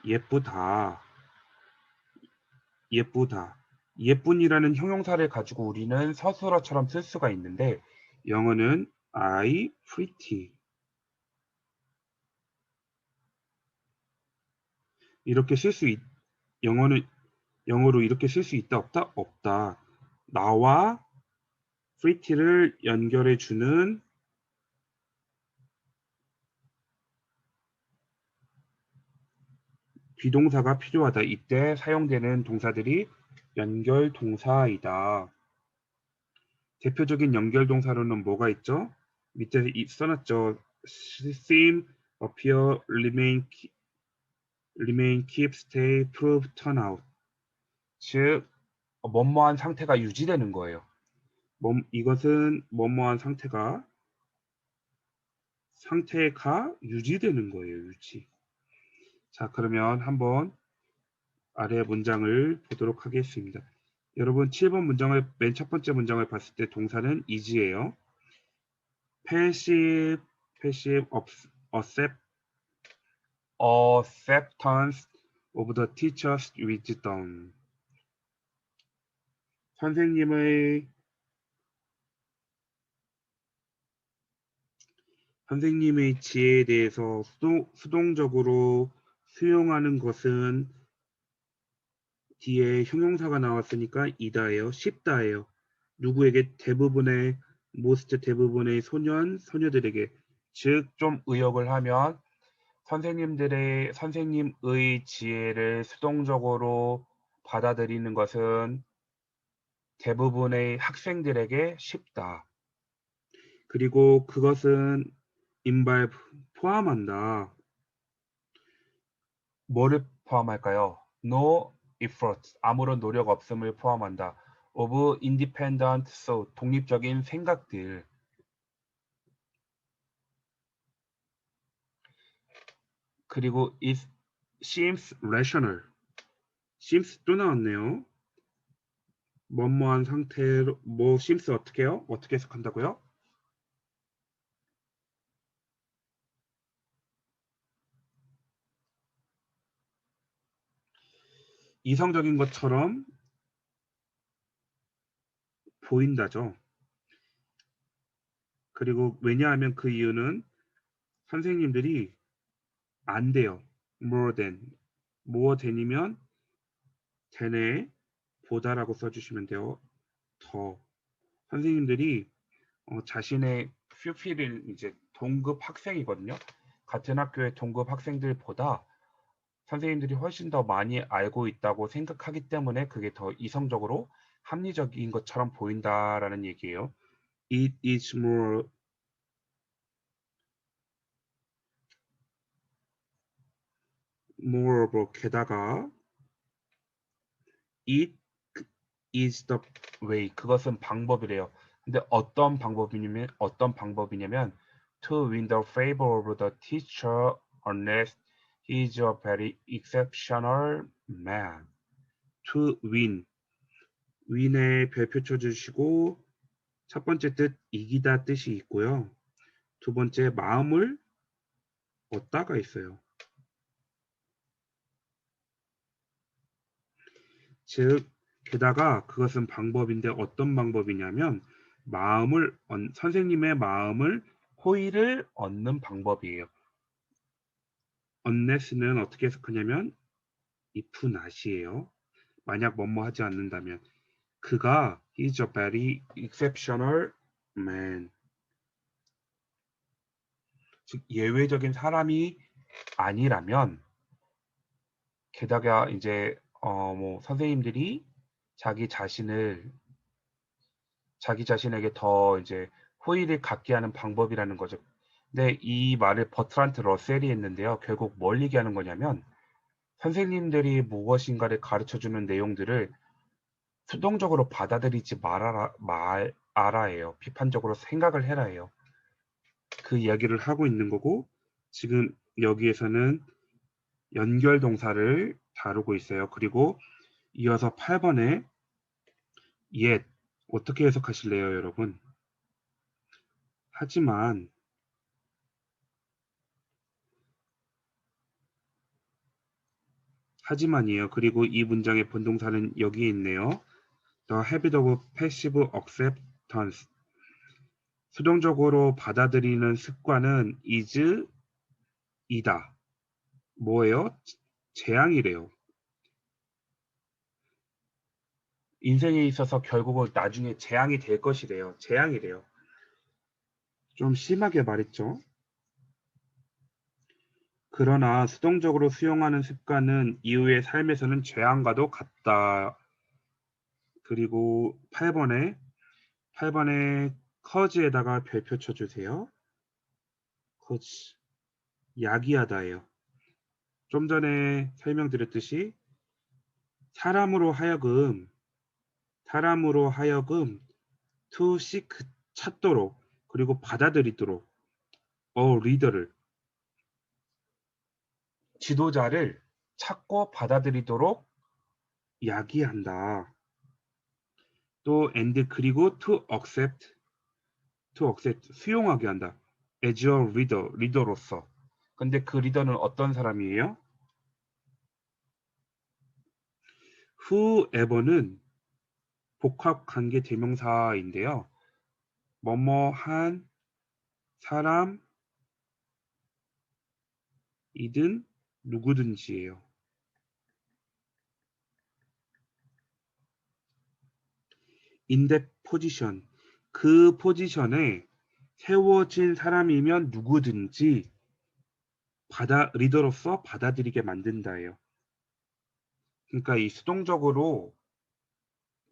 예쁘다. 예쁘다. 예쁜이라는 형용사를 가지고 우리는 서술어처럼 쓸 수가 있는데 영어는 I pretty 이렇게 영어로 이렇게 쓸 수 있다 없다? 없다. 나와 pretty를 연결해 주는 비동사가 필요하다. 이때 사용되는 동사들이 연결 동사이다. 대표적인 연결 동사로는 뭐가 있죠? 밑에 써놨죠. seem, appear, remain, keep, stay, prove, turn out. 즉 뭐뭐한 상태가 유지되는 거예요. 이것은 뭐뭐한 상태가 유지되는 거예요. 유지. 자, 그러면 한번 아래 문장을 보도록 하겠습니다. 여러분 7번 문장을 맨 첫 번째 문장을 봤을 때 동사는 is예요. passive, acceptance of the teacher's wisdom. 선생님의 지혜에 대해서 수동적으로 수용하는 것은 뒤에 형용사가 나왔으니까 이다예요. 쉽다예요. 누구에게? 대부분의 소녀들에게. 즉, 좀 의역을 하면 선생님의 지혜를 수동적으로 받아들이는 것은 대부분의 학생들에게 쉽다. 그리고 그것은 involve 포함한다. 뭐를 포함할까요? No effort, 아무런 노력 없음을 포함한다. of independent thought, 독립적인 생각들. 그리고 it seems rational. seems 또 나왔네요. 뭐뭐한 상태로 seems 어떻게 해요? 어떻게 해석한다고요? 이성적인 것처럼 보인다죠. 그리고 왜냐하면 그 이유는 선생님들이 안 돼요. more than이면 than에 보다라고 써주시면 돼요. 더. 선생님들이 자신의 퓨필인 이제 동급 학생이거든요. 같은 학교의 동급 학생들보다 선생님들이 훨씬 더 많이 알고 있다고 생각하기 때문에 그게 더 이성적으로 합리적인 것처럼 보인다라는 얘기예요. It is moreover 게다가 it is the way 그것은 방법이래요. 근데 어떤 방법이냐면 to win the favor of the teacher unless he is a very exceptional man. to win의 별표 쳐주시고 첫 번째 뜻 이기다 뜻이 있고요. 두 번째 마음을 얻다가 있어요. 즉 게다가 그것은 방법인데 어떤 방법이냐면 선생님의 마음을 호의를 얻는 방법이에요. unless는 어떻게 해석하냐면 if not이에요. 만약 뭐뭐 하지 않는다면 그가 is a very exceptional man. 즉 예외적인 사람이 아니라면 게다가 이제 선생님들이 자기 자신에게 더 이제 호의를 갖게 하는 방법이라는 거죠. 근데 이 말을 버트란트 러셀이 했는데요. 결국 뭘 얘기하는 거냐면 선생님들이 무엇인가를 가르쳐주는 내용들을 수동적으로 받아들이지 말아예요. 비판적으로 생각을 해라예요. 그 이야기를 하고 있는 거고 지금 여기에서는 연결 동사를 다루고 있어요. 그리고 이어서 8번에 yet 어떻게 해석하실래요, 여러분? 하지만이에요. 그리고 이 문장의 본동사는 여기에 있네요. The habit of passive acceptance. 수동적으로 받아들이는 습관은 이다. 뭐예요? 재앙이래요. 인생에 있어서 결국은 나중에 재앙이 될 것이래요. 재앙이래요. 좀 심하게 말했죠. 그러나 수동적으로 수용하는 습관은 이후의 삶에서는 재앙과도 같다. 그리고 8번에 커즈에다가 별표 쳐주세요. 커즈. 야기하다예요. 좀 전에 설명드렸듯이 사람으로 하여금 to seek 찾도록 그리고 받아들이도록 리더를 지도자를 찾고 받아들이도록 야기한다. 또 and 그리고 to accept 수용하게 한다. as a 리더로서. 근데 그 리더는 어떤 사람이에요? whoever는 복합 관계 대명사인데요. 뭐뭐한 사람이든 누구든지예요. in that position, 그 포지션에 세워진 사람이면 누구든지 리더로서 받아들이게 만든다예요. 그러니까 이 수동적으로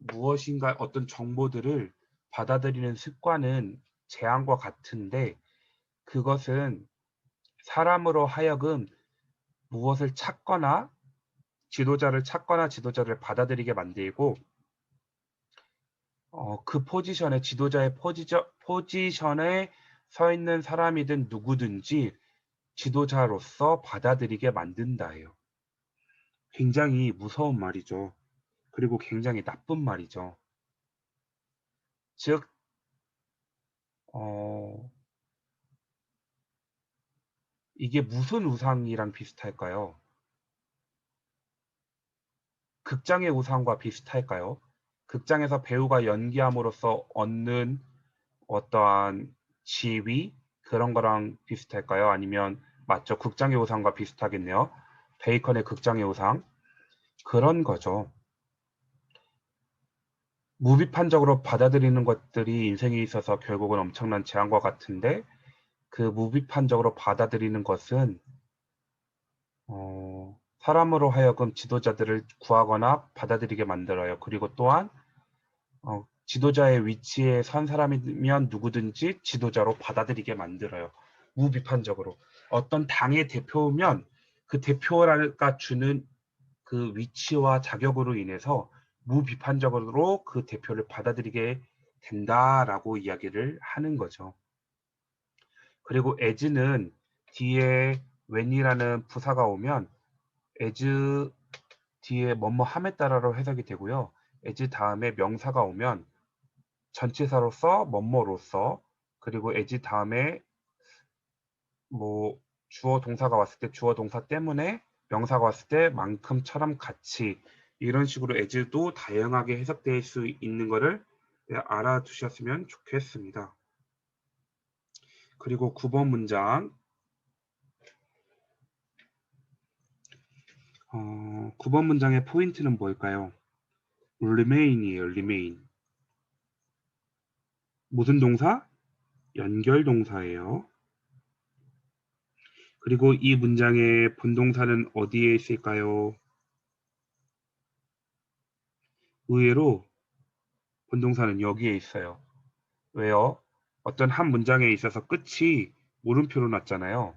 무엇인가 어떤 정보들을 받아들이는 습관은 재앙과 같은데, 그것은 사람으로 하여금 무엇을 찾거나 지도자를 받아들이게 만들고, 그 지도자의 포지션에 서 있는 사람이든 누구든지 지도자로서 받아들이게 만든다예요. 굉장히 무서운 말이죠. 그리고 굉장히 나쁜 말이죠. 즉, 이게 무슨 우상이랑 비슷할까요? 극장의 우상과 비슷할까요? 극장에서 배우가 연기함으로써 얻는 어떠한 지위, 그런 거랑 비슷할까요? 아니면 맞죠? 극장의 우상과 비슷하겠네요. 베이컨의 극장의 우상. 그런 거죠. 무비판적으로 받아들이는 것들이 인생에 있어서 결국은 엄청난 재앙과 같은데, 그 무비판적으로 받아들이는 것은 사람으로 하여금 지도자들을 구하거나 받아들이게 만들어요. 그리고 또한 지도자의 위치에 선 사람이면 누구든지 지도자로 받아들이게 만들어요. 무비판적으로. 어떤 당의 대표면 그 대표가 주는 그 위치와 자격으로 인해서 무비판적으로 그 대표를 받아들이게 된다라고 이야기를 하는 거죠. 그리고 as는 뒤에 when이라는 부사가 오면 as 뒤에 뭐뭐함에 따라로 해석이 되고요. as 다음에 명사가 오면 전치사로서 뭐뭐로서, 그리고 as 다음에 뭐 주어 동사가 왔을 때 주어 동사 때문에, 명사가 왔을 때 만큼처럼 같이, 이런 식으로 as도 다양하게 해석될 수 있는 거를 알아두셨으면 좋겠습니다. 그리고 9번 문장. 9번 문장의 포인트는 뭘까요? remain이에요. remain. 무슨 동사? 연결 동사예요. 그리고 이 문장의 본동사는 어디에 있을까요? 의외로 본동사는 여기에 있어요. 왜요? 어떤 한 문장에 있어서 끝이 물음표로 났잖아요.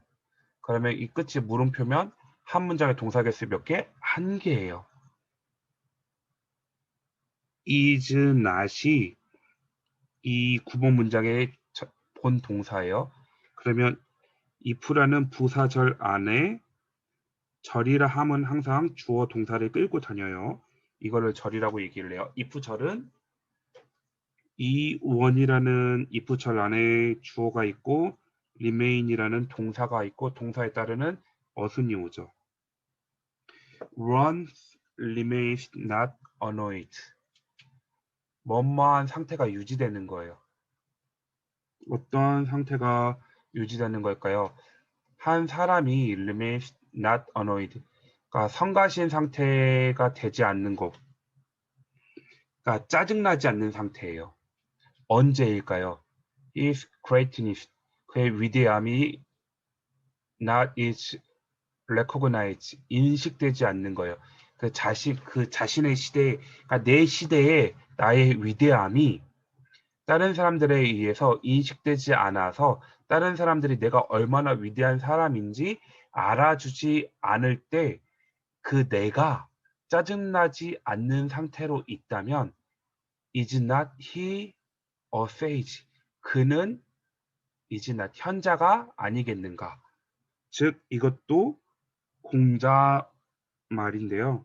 그러면 이 끝이 물음표면 한 문장의 동사 개수 몇 개? 한 개예요. is not이 이 9번 문장의 본 동사예요. 그러면 if라는 부사절 안에 절이라 함은 항상 주어 동사를 끌고 다녀요. 이거를 절이라고 얘기를 해요. if 절은 이 원이라는 if 절 안에 주어가 있고 remain이라는 동사가 있고 동사에 따르는 어순이 오죠. Ron remains not annoyed. 뭐뭐한 상태가 유지되는 거예요. 어떤 상태가 유지되는 걸까요? 한 사람이 remains not annoyed. 그러니까 성가신 상태가 되지 않는 것. 그러니까 짜증나지 않는 상태예요. 언제일까요? His greatness, 그의 위대함이 not is recognized, 인식되지 않는 거예요. 그 자신의 시대에, 그러니까 내 시대에 나의 위대함이 다른 사람들에 의해서 인식되지 않아서 다른 사람들이 내가 얼마나 위대한 사람인지 알아주지 않을 때 그 내가 짜증나지 않는 상태로 있다면 is not he a sage? 그는 is not 현자가 아니겠는가? 즉 이것도 공자 말인데요.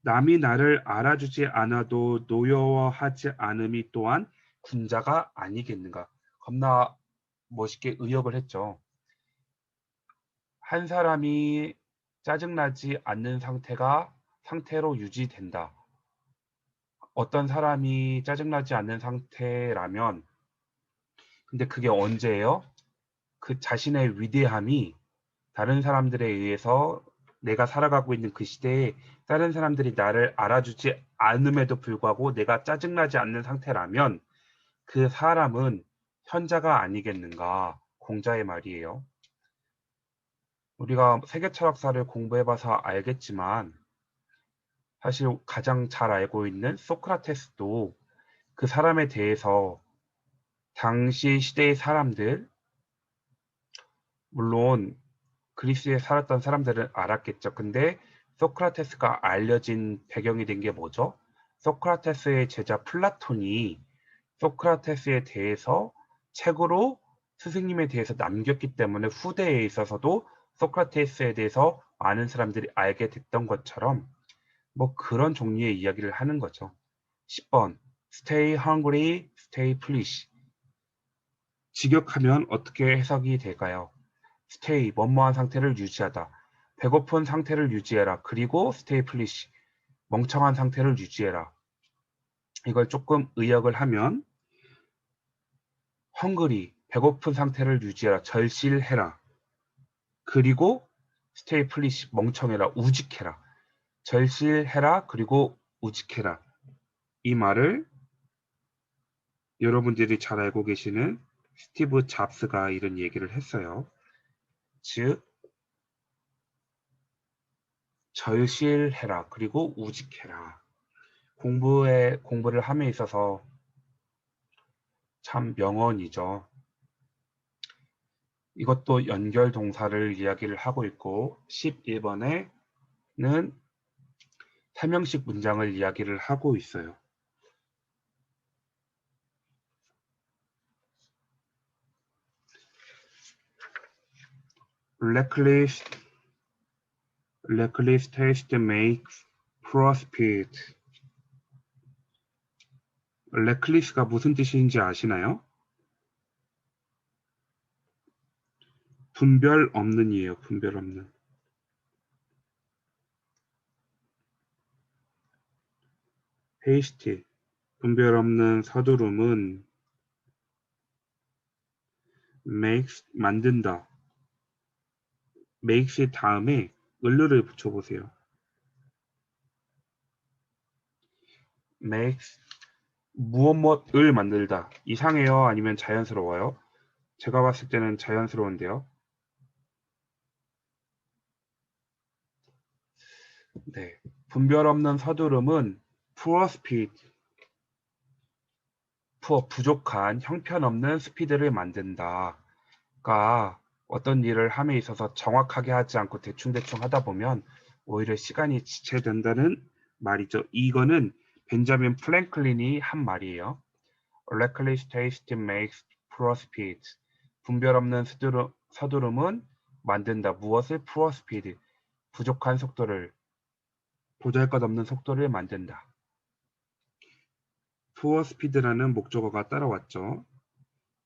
남이 나를 알아주지 않아도 노여워하지 않음이 또한 군자가 아니겠는가. 겁나 멋있게 의역을 했죠. 한 사람이 짜증나지 않는 상태로 유지된다. 어떤 사람이 짜증나지 않는 상태라면, 근데 그게 언제예요? 그 자신의 위대함이 다른 사람들에 의해서 내가 살아가고 있는 그 시대에 다른 사람들이 나를 알아주지 않음에도 불구하고 내가 짜증나지 않는 상태라면 그 사람은 현자가 아니겠는가? 공자의 말이에요. 우리가 세계 철학사를 공부해봐서 알겠지만 사실 가장 잘 알고 있는 소크라테스도 그 사람에 대해서 당시 시대의 사람들, 물론 그리스에 살았던 사람들은 알았겠죠. 근데 소크라테스가 알려진 배경이 된 게 뭐죠? 소크라테스의 제자 플라톤이 소크라테스에 대해서 책으로 스승님에 대해서 남겼기 때문에 후대에 있어서도 소크라테스에 대해서 많은 사람들이 알게 됐던 것처럼 뭐 그런 종류의 이야기를 하는 거죠. 10번 Stay hungry, stay foolish. 직역하면 어떻게 해석이 될까요? Stay, 뭐뭐한 상태를 유지하다. 배고픈 상태를 유지해라. 그리고 stay foolish, 멍청한 상태를 유지해라. 이걸 조금 의역을 하면 hungry, 배고픈 상태를 유지해라. 절실해라. 그리고 stay foolish, 멍청해라. 우직해라. 절실해라. 그리고 우직해라. 이 말을 여러분들이 잘 알고 계시는 스티브 잡스가 이런 얘기를 했어요. 즉 절실해라. 그리고 우직해라. 공부를 함에 있어서 참 명언이죠. 이것도 연결 동사를 이야기를 하고 있고 11번에는 설명식 문장을 이야기를 하고 있어요. Reckless taste makes poor speed. reckless가 무슨 뜻인지 아시나요? 분별 없는이에요. 분별 없는. hasty, 분별 없는 서두름은 makes, 만든다. makes 다음에 을를 붙여보세요. makes, 무엇을 만들다. 이상해요? 아니면 자연스러워요? 제가 봤을 때는 자연스러운데요. 네. 분별 없는 서두름은 poor speed, 부족한 형편없는 스피드를 만든다. 그러니까 어떤 일을 함에 있어서 정확하게 하지 않고 대충대충 하다 보면 오히려 시간이 지체된다는 말이죠. 이거는 벤자민 플랭클린이 한 말이에요. Reckless taste makes poor speed. 분별 없는 서두름은 만든다. 무엇을? poor speed. 부족한 속도를, 보잘것없는 속도를 만든다. poor speed라는 목적어가 따라왔죠.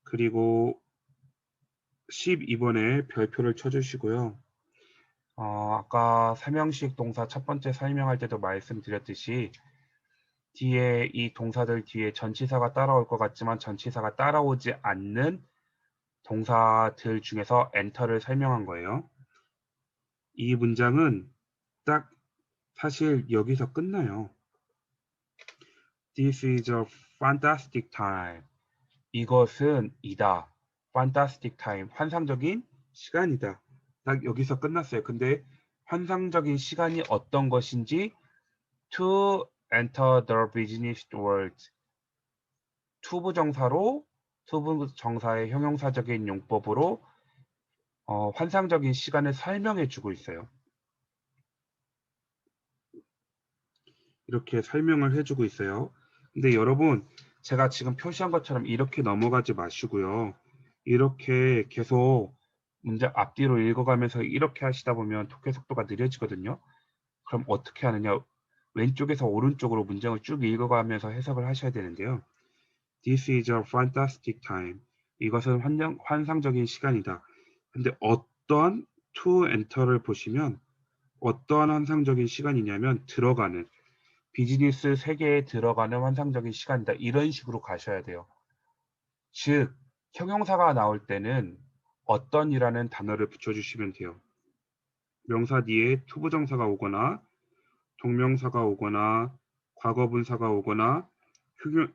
그리고 12번에 별표를 쳐주시고요. 아까 설명식 동사 첫 번째 설명할 때도 말씀드렸듯이 뒤에 이 동사들 뒤에 전치사가 따라올 것 같지만 전치사가 따라오지 않는 동사들 중에서 엔터를 설명한 거예요. 이 문장은 딱 사실 여기서 끝나요. This is a fantastic time. 이것은 이다. Fantastic time. 환상적인 시간이다. 딱 여기서 끝났어요. 근데 환상적인 시간이 어떤 것인지 to enter the business world. 투부정사의 형용사적인 용법으로 환상적인 시간을 설명해 주고 있어요. 이렇게 설명을 해주고 있어요. 근데 여러분, 제가 지금 표시한 것처럼 이렇게 넘어가지 마시고요. 이렇게 계속 문장 앞뒤로 읽어가면서 이렇게 하시다 보면 독해 속도가 느려지거든요. 그럼 어떻게 하느냐? 왼쪽에서 오른쪽으로 문장을 쭉 읽어가면서 해석을 하셔야 되는데요. This is a fantastic time. 이것은 환상적인 시간이다. 근데 어떤 to enter를 보시면 어떠한 환상적인 시간이냐면 들어가는, 비즈니스 세계에 들어가는 환상적인 시간이다. 이런 식으로 가셔야 돼요. 즉, 형용사가 나올 때는 어떤이라는 단어를 붙여주시면 돼요. 명사 뒤에 투부정사가 오거나 동명사가 오거나 과거분사가 오거나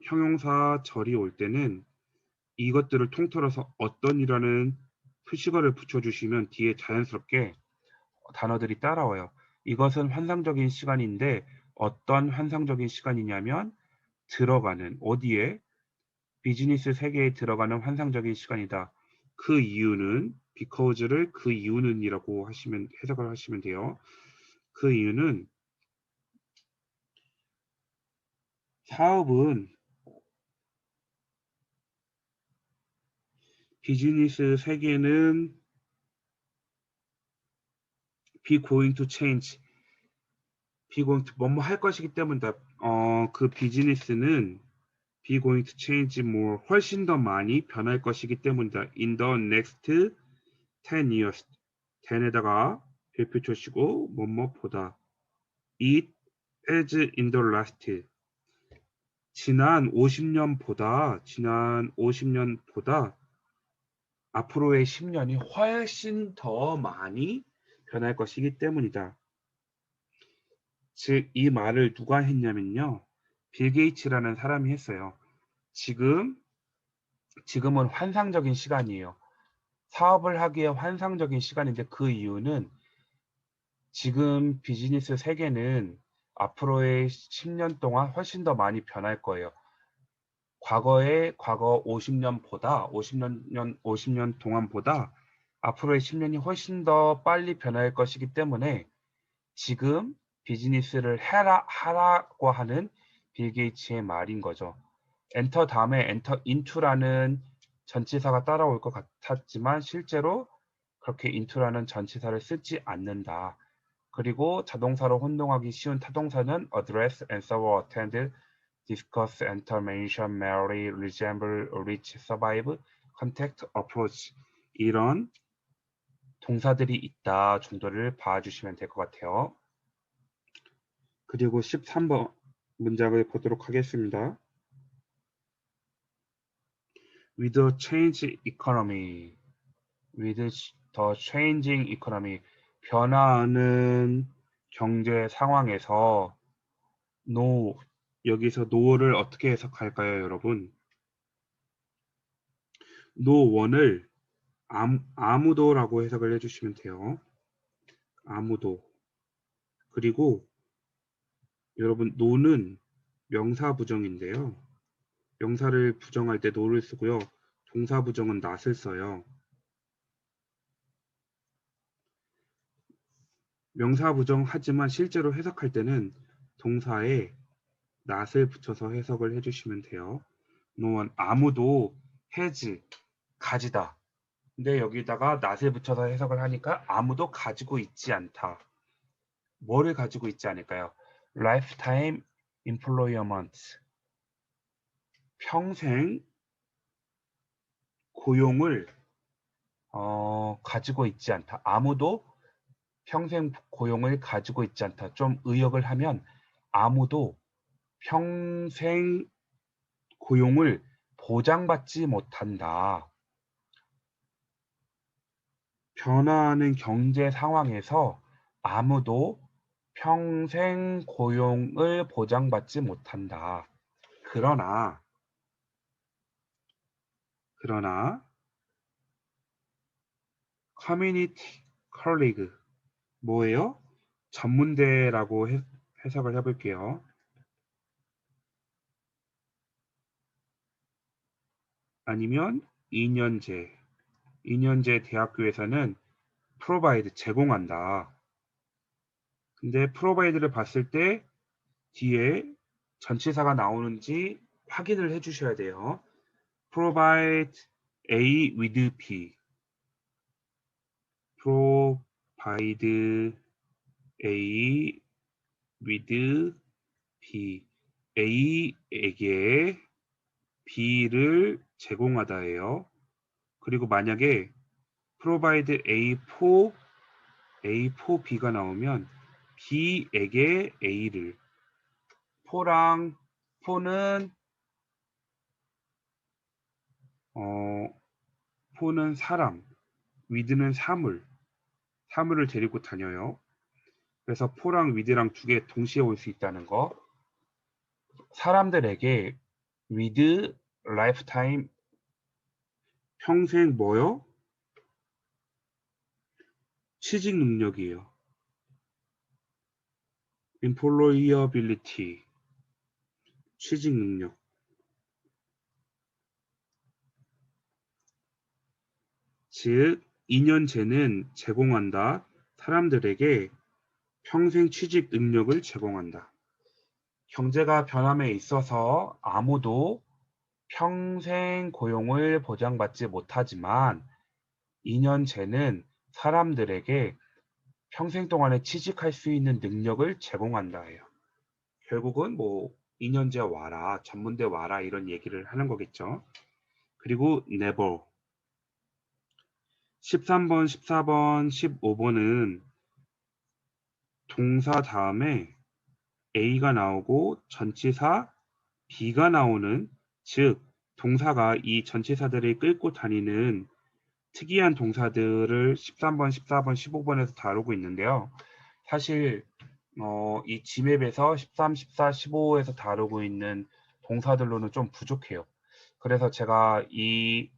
형용사 절이 올 때는 이것들을 통틀어서 어떤이라는 수식어를 붙여주시면 뒤에 자연스럽게 단어들이 따라와요. 이것은 환상적인 시간인데 어떤 환상적인 시간이냐면 들어가는, 어디에? 비즈니스 세계에 들어가는 환상적인 시간이다. 그 이유는 because를 그 이유는이라고 하시면 해석을 하시면 돼요. 그 이유는 사업은 비즈니스 세계는 be going to change, be going to 뭐뭐 할 것이기 때문이다. 그 비즈니스는 be going to change more 훨씬 더 많이 변할 것이기 때문이다. in the next 10 years 10에다가 별표 치고 뭐뭐보다 it as in the last 지난 50년보다 앞으로의 10년이 훨씬 더 많이 변할 것이기 때문이다. 즉, 이 말을 누가 했냐면요. 빌 게이츠라는 사람이 했어요. 지금은 환상적인 시간이에요. 사업을 하기에 환상적인 시간인데 그 이유는 지금 비즈니스 세계는 앞으로의 10년 동안 훨씬 더 많이 변할 거예요. 과거 50년 동안보다 앞으로의 10년이 훨씬 더 빨리 변할 것이기 때문에 지금 비즈니스를 하라고 하는 빌 게이츠의 말인 거죠. 엔터 다음에 엔터 인투라는 전치사가 따라올 것 같았지만 실제로 그렇게 into라는 전치사를 쓰지 않는다. 그리고 자동사로 혼동하기 쉬운 타동사는 address, answer, attend, discuss, enter, mention, marry, resemble, reach, survive, contact, approach 이런 동사들이 있다 정도를 봐주시면 될 것 같아요. 그리고 13번 문장을 보도록 하겠습니다. With the changing economy, with the changing economy, 변화하는 경제 상황에서 여기서 no를 어떻게 해석할까요, 여러분? no1을 아무도라고 해석을 해주시면 돼요. 아무도. 그리고 여러분 no는 명사 부정인데요. 명사를 부정할 때 no를 쓰고요. 동사 부정은 not을 써요. 명사 부정하지만 실제로 해석할 때는 동사에 not을 붙여서 해석을 해주시면 돼요. no는 아무도 has 가지다. 근데 여기다가 not을 붙여서 해석을 하니까 아무도 가지고 있지 않다. 뭐를 가지고 있지 않을까요? lifetime employment 평생 고용을 가지고 있지 않다. 아무도 평생 고용을 가지고 있지 않다. 좀 의역을 하면 아무도 평생 고용을 보장받지 못한다. 변화하는 경제 상황에서 아무도 평생 고용을 보장받지 못한다. 그러나 커뮤니티 컬리그 뭐예요? 전문대라고 해석을 해볼게요. 아니면 2년제 대학교에서는 provide 제공한다. 근데 provide를 봤을 때 뒤에 전치사가 나오는지 확인을 해주셔야 돼요. provide A with B. provide A with B. A에게 B를 제공하다예요. 그리고 만약에 provide A for B가 나오면 B에게 A를 포는 포는 사람, 위드는 사물을 데리고 다녀요. 그래서 포랑 위드랑 두 개 동시에 올 수 있다는 거. 사람들에게 with lifetime 평생 뭐요? 취직 능력이에요. employability 취직 능력. 즉 2년제는 제공한다. 사람들에게 평생 취직 능력을 제공한다. 경제가 변함에 있어서 아무도 평생 고용을 보장받지 못하지만 2년제는 사람들에게 평생 동안에 취직할 수 있는 능력을 제공한다 해요. 결국은 뭐 2년제 와라, 전문대 와라 이런 얘기를 하는 거겠죠. 그리고 never 13번, 14번, 15번은 동사 다음에 A가 나오고 전치사 B가 나오는, 즉 동사가 이 전치사들을 끌고 다니는 특이한 동사들을 13번, 14번, 15번에서 다루고 있는데요. 사실 이 G맵에서 13, 14, 15에서 다루고 있는 동사들로는 좀 부족해요. 그래서 제가 이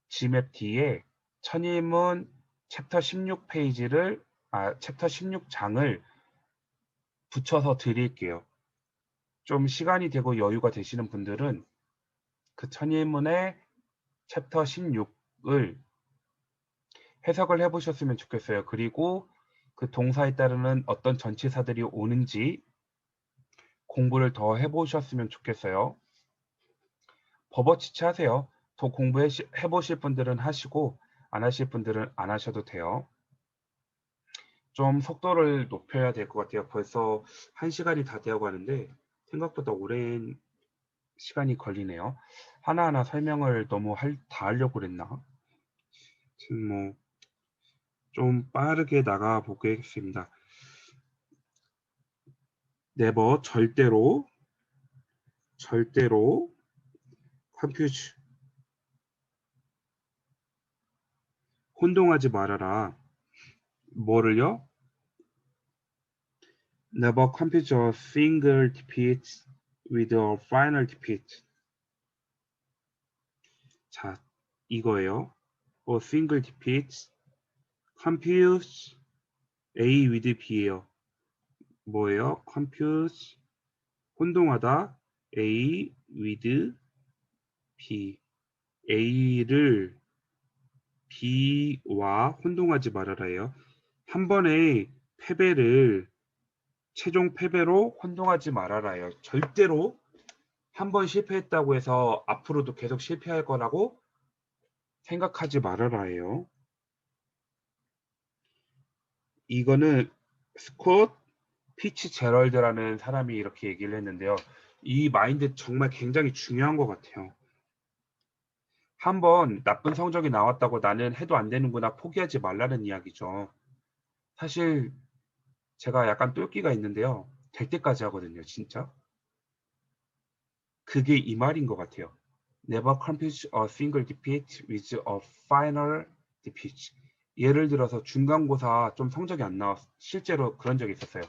G맵 뒤에 천인문 챕터 16페이지를 챕터 16장을 붙여서 드릴게요. 좀 시간이 되고 여유가 되시는 분들은 그 천인문의 챕터 16을 해석을 해보셨으면 좋겠어요. 그리고 그 동사에 따르는 어떤 전치사들이 오는지 공부를 더 해보셨으면 좋겠어요. 버버치치 하세요. 더 공부해보실 분들은 하시고 안 하실 분들은 안 하셔도 돼요. 좀 속도를 높여야 될 것 같아요. 벌써 1시간이 다 되어 가는데 생각보다 오랜 시간이 걸리네요. 하나하나 설명을 너무 다 하려고 그랬나? 지금 뭐 좀 빠르게 나가 보겠습니다. 네버 절대로 컴퓨즈 혼동하지 말아라. 뭐를요? Never confuse a single defeat with a final defeat. 자, 이거예요. A single defeat, confuse A with B예요. 뭐예요? confuse 혼동하다 A with B. A를 B와 혼동하지 말아라예요. 한 번의 패배를 최종 패배로 혼동하지 말아라예요. 절대로 한 번 실패했다고 해서 앞으로도 계속 실패할 거라고 생각하지 말아라예요. 이거는 스콧 피츠제럴드라는 사람이 이렇게 얘기를 했는데요. 이 마인드 정말 굉장히 중요한 것 같아요. 한번 나쁜 성적이 나왔다고 나는 해도 안 되는구나 포기하지 말라는 이야기죠. 사실 제가 약간 똘끼가 있는데요. 될 때까지 하거든요. 진짜. 그게 이 말인 것 같아요. Never confuse a single defeat with a final defeat. 예를 들어서 중간고사 좀 성적이 안 나왔, 실제로 그런 적이 있었어요.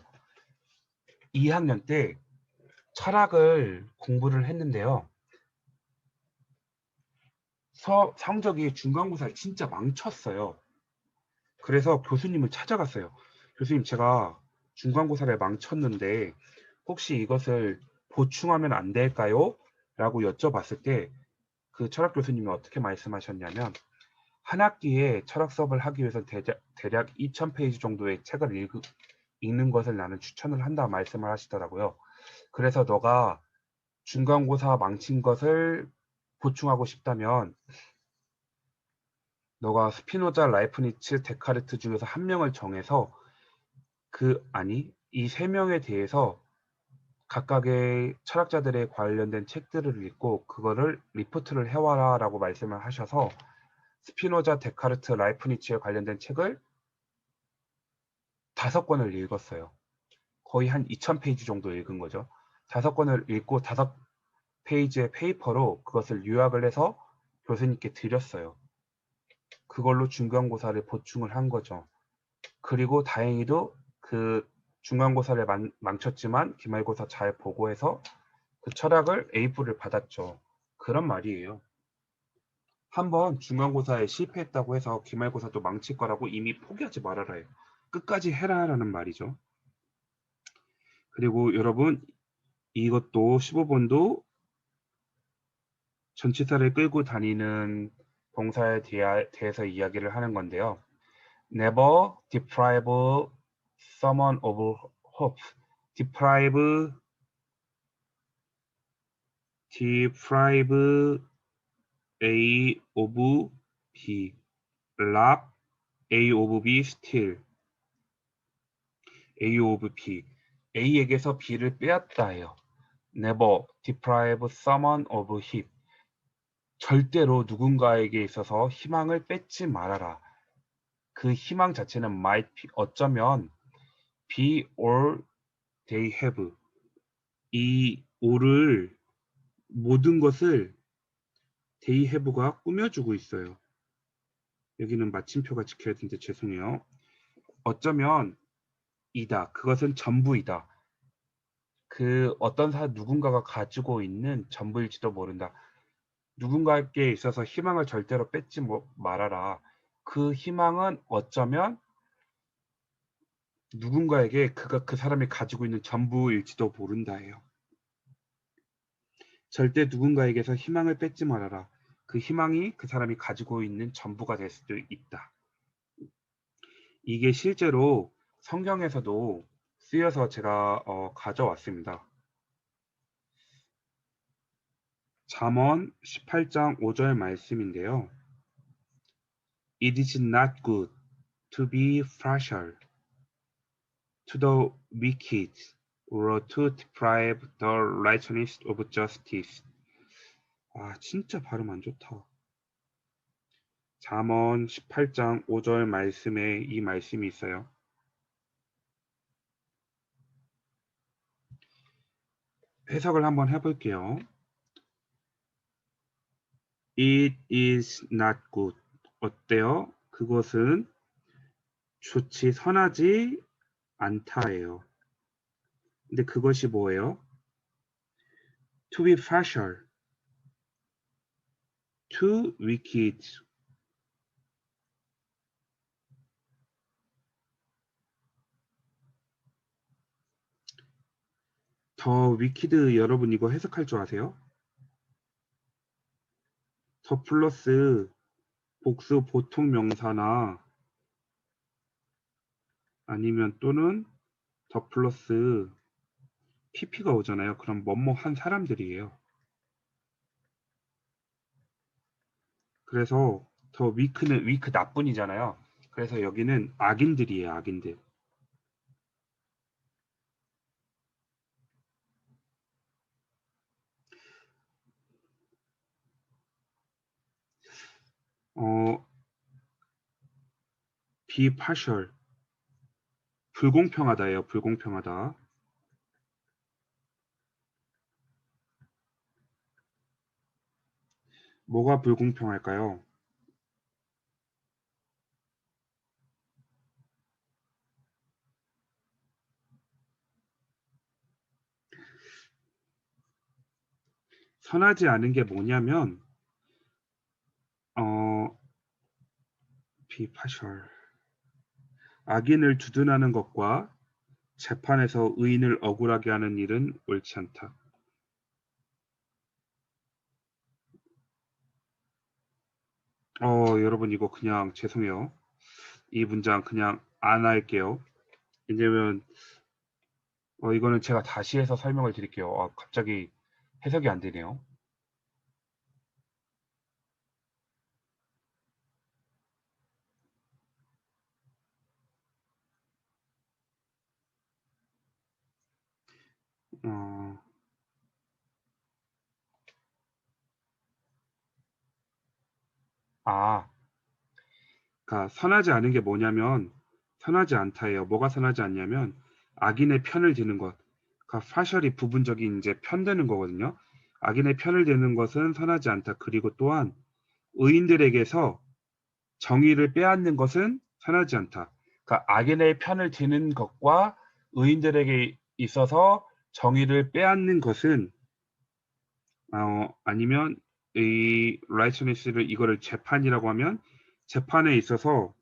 2학년 때 철학을 공부를 했는데요. 성적이 중간고사를 진짜 망쳤어요. 그래서 교수님을 찾아갔어요. 교수님, 제가 중간고사를 망쳤는데 혹시 이것을 보충하면 안 될까요? 라고 여쭤봤을 때 그 철학 교수님이 어떻게 말씀하셨냐면 한 학기에 철학 수업을 하기 위해서 대략 2000페이지 정도의 책을 읽는 것을 나는 추천을 한다 말씀을 하시더라고요. 그래서 너가 중간고사 망친 것을 보충하고 싶다면 너가 스피노자, 라이프니츠, 데카르트 중에서 한 명을 정해서 이 세 명에 대해서 각각의 철학자들에 관련된 책들을 읽고 그거를 리포트를 해와라 라고 말씀을 하셔서 스피노자, 데카르트, 라이프니츠에 관련된 책을 5권을 읽었어요. 거의 한 2000페이지 정도 읽은 거죠. 5권을 읽고 5페이지의 페이퍼로 그것을 요약을 해서 교수님께 드렸어요. 그걸로 중간고사를 보충을 한 거죠. 그리고 다행히도 그 중간고사를 망쳤지만 기말고사 잘 보고해서 그 철학을 A뿔을 받았죠. 그런 말이에요. 한번 중간고사에 실패했다고 해서 기말고사도 망칠 거라고 이미 포기하지 말아라 해요. 끝까지 해라라는 말이죠. 그리고 여러분 이것도 15번도 전치사를 끌고 다니는 동사에 대해서 이야기를 하는 건데요. Never deprive someone of hope. deprive A of B. lock A of B steal. A of B. A에게서 B를 빼앗다 해요. Never deprive someone of hope. 절대로 누군가에게 있어서 희망을 뺏지 말아라. 그 희망 자체는 might be, 어쩌면 be all they have. 이 all을 모든 것을 they have가 꾸며주고 있어요. 여기는 마침표가 지켜야 되는데 죄송해요. 어쩌면 이다. 그것은 전부이다. 그 어떤 누군가가 가지고 있는 전부일지도 모른다. 누군가에게 있어서 희망을 절대로 뺏지 말아라. 그 희망은 어쩌면 누군가에게 그 사람이 가지고 있는 전부일지도 모른다예요. 절대 누군가에게서 희망을 뺏지 말아라. 그 희망이 그 사람이 가지고 있는 전부가 될 수도 있다. 이게 실제로 성경에서도 쓰여서 제가 가져왔습니다. 잠언 18장 5절 말씀인데요. It is not good to be partial to the wicked or to deprive the righteousness of justice. 아, 진짜 발음 안 좋다. 잠언 18장 5절 말씀에 이 말씀이 있어요. 해석을 한번 해볼게요. It is not good. 어때요? 그것은 좋지, 선하지 않다예요. 근데 그것이 뭐예요? To be partial to wicked. 더 위키드 여러분 이거 해석할 줄 아세요? 더 플러스 복수 보통 명사나 아니면 또는 더 플러스 pp가 오잖아요. 그럼 뭐뭐 한 사람들이에요. 그래서 더 위크는 위크 나뿐이잖아요. 그래서 여기는 악인들이에요. 악인들. be partial. 불공평하다예요. 불공평하다. 뭐가 불공평할까요? 선하지 않은 게 뭐냐면 be partial. 악인을 두둔하는 것과 재판에서 의인을 억울하게 하는 일은 옳지 않다. 여러분 이거 그냥 죄송해요. 이 문장 그냥 안 할게요. 왜냐면 이거는 제가 다시 해서 설명을 드릴게요. 갑자기 해석이 안 되네요. 그러니까 선하지 않은 게 뭐냐면 선하지 않다예요. 뭐가 선하지 않냐면 악인의 편을 드는 것. 그러니까 partially 부분적인 이제 편드는 거거든요. 악인의 편을 드는 것은 선하지 않다. 그리고 또한 의인들에게서 정의를 빼앗는 것은 선하지 않다. 그러니까 악인의 편을 드는 것과 의인들에게 있어서 정의를 빼앗는 것은 아니면 이 righteousness를 이거를 재판이라고 하면 재판에 있어서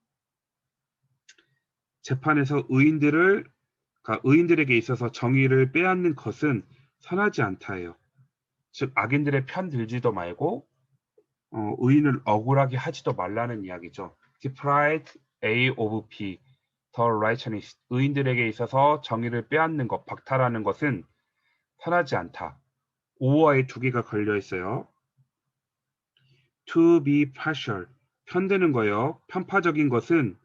재판에서 그러니까 의인들에게 있어서 정의를 빼앗는 것은 선하지 않다예요. 즉 악인들의 편 들지도 말고 의인을 억울하게 하지도 말라는 이야기죠. Deprive A of B, the righteousness. 의인들에게 있어서 정의를 빼앗는 것, 박탈하는 것은 선하지 않다. 오어에 두 개가 걸려 있어요. To be partial, 편드는 거요. 편파적인 것은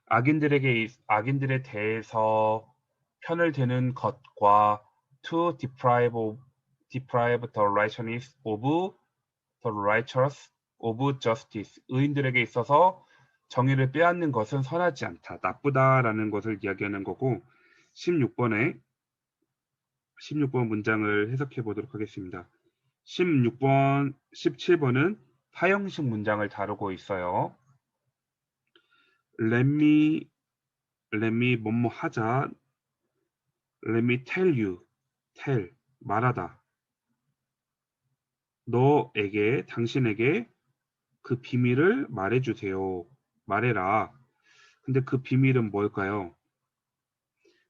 악인들에 대해서 편을 드는 것과 to deprive the righteousness of the righteous of justice. 의인들에게 있어서 정의를 빼앗는 것은 선하지 않다. 나쁘다라는 것을 이야기하는 거고 16번 문장을 해석해 보도록 하겠습니다. 16번, 17번은 사형식 문장을 다루고 있어요. Let me 뭐뭐 하자. Let me tell you. tell 말하다. 당신에게 그 비밀을 말해주세요. 말해라. 근데 그 비밀은 뭘까요?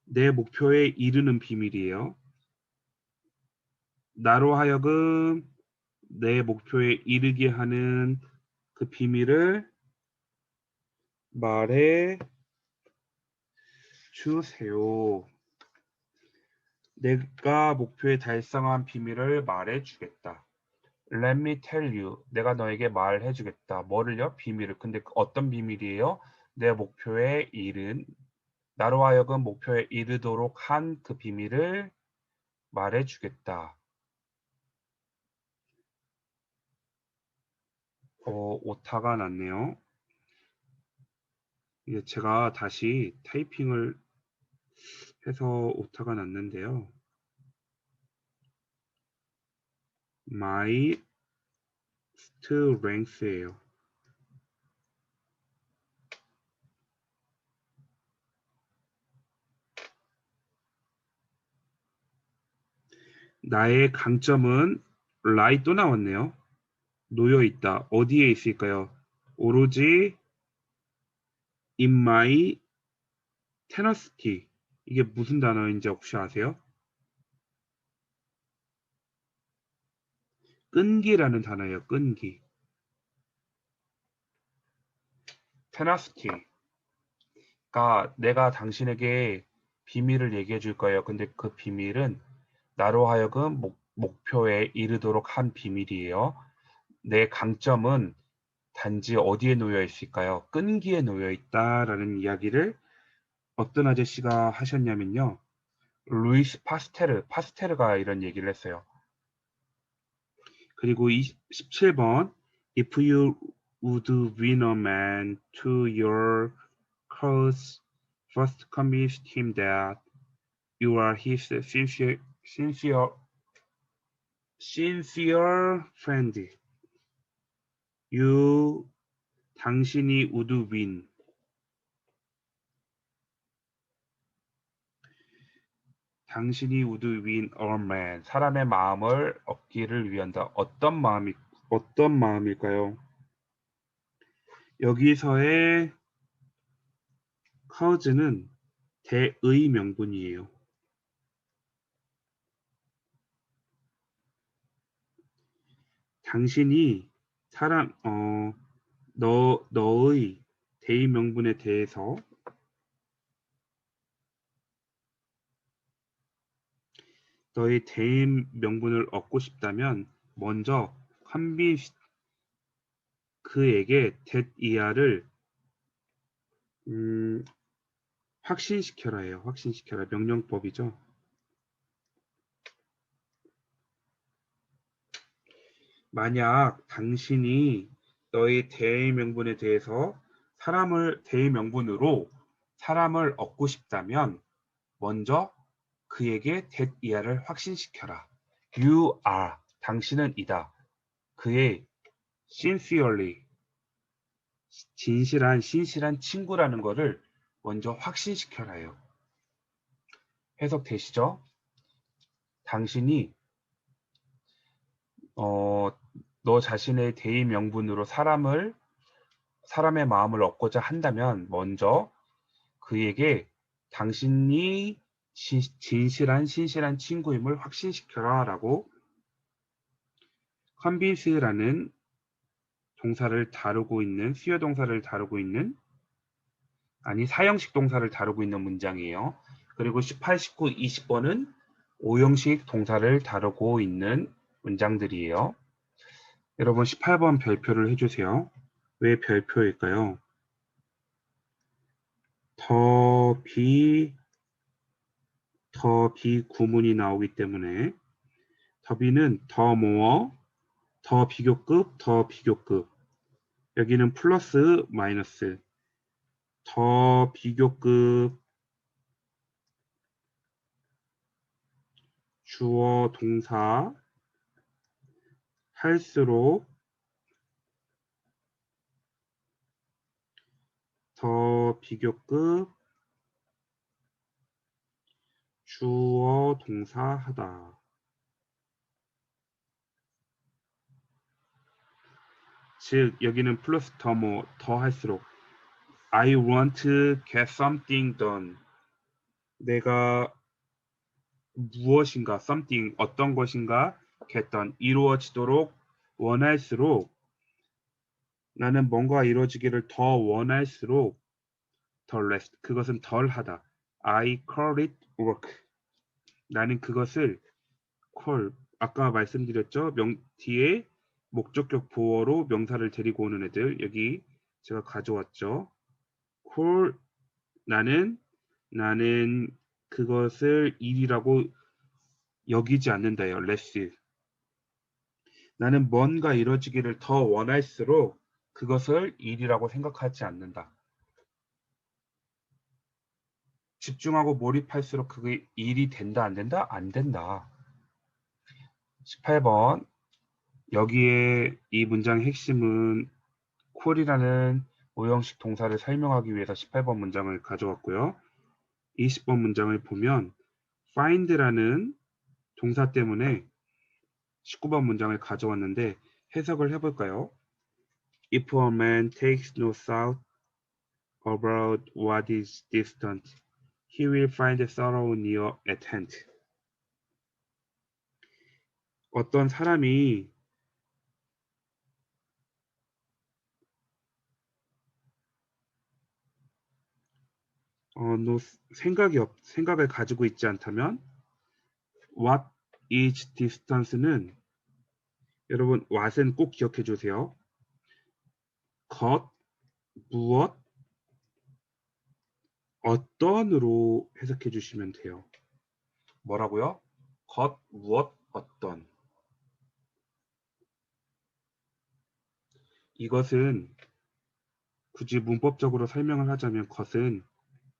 내 목표에 이르는 비밀이에요. 나로 하여금 내 목표에 이르게 하는 그 비밀을 말해 주세요. 내가 목표에 달성한 비밀을 말해 주겠다. Let me tell you. 내가 너에게 말해 주겠다. 뭐를요? 비밀을. 근데 어떤 비밀이에요? 내 목표에 이른, 나로 하여금 목표에 이르도록 한 그 비밀을 말해 주겠다. 오타가 났네요. 이게 제가 다시 타이핑을 해서 오타가 났는데요. My strength예요. 나의 강점은 lie 또 나왔네요. 놓여 있다. 어디에 있을까요? 오로지 in my tenacity. 이게 무슨 단어인지 혹시 아세요? 끈기라는 단어예요. 끈기. tenacity. 그러니까 내가 당신에게 비밀을 얘기해 줄 거예요. 근데 그 비밀은 나로 하여금 목표에 이르도록 한 비밀이에요. 내 강점은 단지 어디에 놓여 있을까요? 끈기에 놓여 있다라는 이야기를 어떤 아저씨가 하셨냐면요. 루이스 파스테르가 이런 얘기를 했어요. 그리고 17번 If you would win a man to your cause, first convince him that you are his sincere friend. 당신이 would win. 당신이 would win a man. 사람의 마음을 얻기를 위한다. 어떤 마음일까요? 여기서의 cause는 대의 명분이에요. 당신이 너의 대의 명분에 대해서 너의 대의 명분을 얻고 싶다면 먼저 그에게 that 이하를 확신시켜라 해요. 확신시켜라. 명령법이죠. 만약 당신이 너의 대의 명분에 대해서 대의 명분으로 사람을 얻고 싶다면 먼저 그에게 that 이하를 확신시켜라. You are, 당신은 이다. 그의 sincerely, 진실한, 신실한 친구라는 거를 먼저 확신시켜라요. 해석되시죠? 당신이 너 자신의 대의 명분으로 사람의 마음을 얻고자 한다면 먼저 그에게 당신이 진실한 신실한 친구임을 확신시켜라 라고 convince라는 동사를 다루고 있는 수요 동사를 다루고 있는 사형식 동사를 다루고 있는 문장이에요. 그리고 18, 19, 20번은 오형식 동사를 다루고 있는 문장들이에요. 여러분 18번 별표를 해주세요. 왜 별표일까요? 더 비구문이 나오기 때문에 더비는 더 more, 더 비교급, 더 비교급. 여기는 플러스, 마이너스. 더 비교급 주어 동사 할수록 더 비교급 주어 동사 하다. 즉 여기는 플러스 더 more, 더 할수록 I want to get something done. 내가 무엇인가 something 어떤 것인가 get done 이루어지도록 원할수록 나는 뭔가 이루어지기를 더 원할수록 더 less 그것은 덜 하다. I call it work. 나는 그것을 call 아까 말씀드렸죠. 뒤에 목적격 보어로 명사를 데리고 오는 애들 여기 제가 가져왔죠. call 나는 그것을 일이라고 여기지 않는다요. less 나는 뭔가 이루어지기를 더 원할수록 그것을 일이라고 생각하지 않는다. 집중하고 몰입할수록 그게 일이 된다, 안 된다? 안 된다. 18번 여기에 이 문장의 핵심은 call이라는 오형식 동사를 설명하기 위해서 18번 문장을 가져왔고요. 20번 문장을 보면 find라는 동사 때문에 19번 문장을 가져왔는데 해석을 해볼까요? If a man takes no thought about what is distant, he will find sorrow near at hand. 어떤 사람이 생각을 가지고 있지 않다면 what is distance는 여러분 what은 꼭 기억해 주세요. 것, 무엇, 어떤으로 해석해 주시면 돼요. 뭐라고요? 것, 무엇, 어떤. 이것은 굳이 문법적으로 설명을 하자면 것은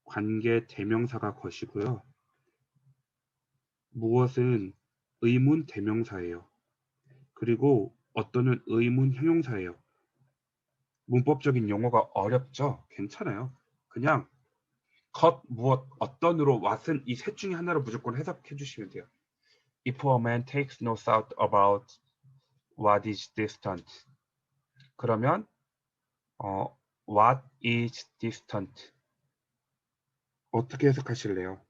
관계 대명사가 것이고요. 무엇은 의문 대명사예요. 그리고 어떤은 의문 형용사예요. 문법적인 용어가 어렵죠? 괜찮아요. 그냥 것, 무엇, 어떤으로 what은 이 셋 중에 하나로 무조건 해석해 주시면 돼요. If a man takes no thought about what is distant. 그러면 what is distant? 어떻게 해석하실래요?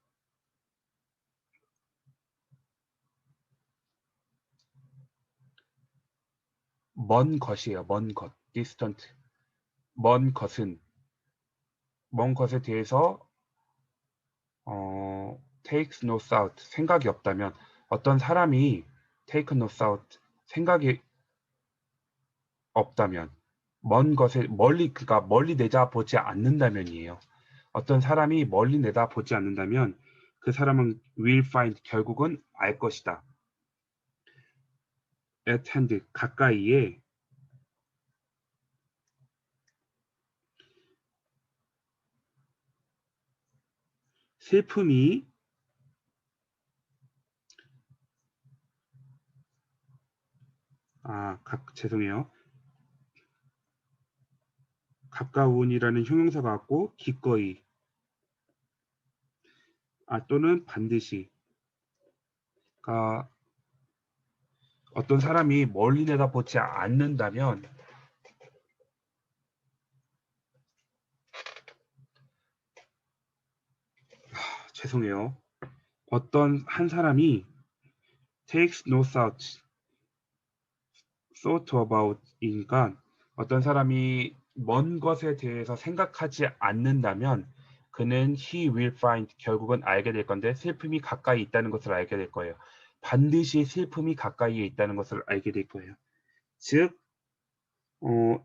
먼 것이에요. 먼 것. distant. 먼 것에 대해서 takes no thought. 생각이 없다면 어떤 사람이 take no thought. 생각이 없다면 먼 것에 그러니까 멀리 내다보지 않는다면이에요. 어떤 사람이 멀리 내다보지 않는다면 그 사람은 will find 결국은 알 것이다. at hand 가까이에 슬픔이 죄송해요. 가까운이라는 형용사가 왔고 기꺼이 또는 반드시. 그러니까 어떤 사람이 멀리 내다보지 않는다면 죄송해요. 어떤 한 사람이 takes no thought about 이니까 어떤 사람이 먼 것에 대해서 생각하지 않는다면 그는 he will find 결국은 알게 될 건데 슬픔이 가까이 있다는 것을 알게 될 거예요. 반드시 슬픔이 가까이에 있다는 것을 알게 될 거예요. 즉,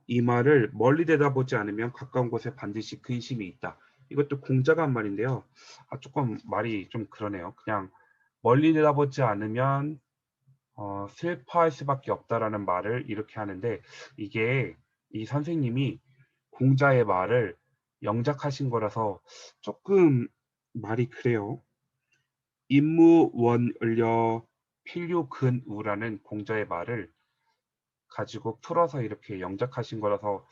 이 말을 멀리 내다보지 않으면 가까운 곳에 반드시 근심이 있다. 이것도 공자가 한 말인데요. 조금 말이 좀 그러네요. 그냥 멀리 내다보지 않으면 슬퍼할 수밖에 없다라는 말을 이렇게 하는데 이게 이 선생님이 공자의 말을 영작하신 거라서 조금 말이 그래요. 임무원을려 필요근우라는 공자의 말을 가지고 풀어서 이렇게 영작하신 거라서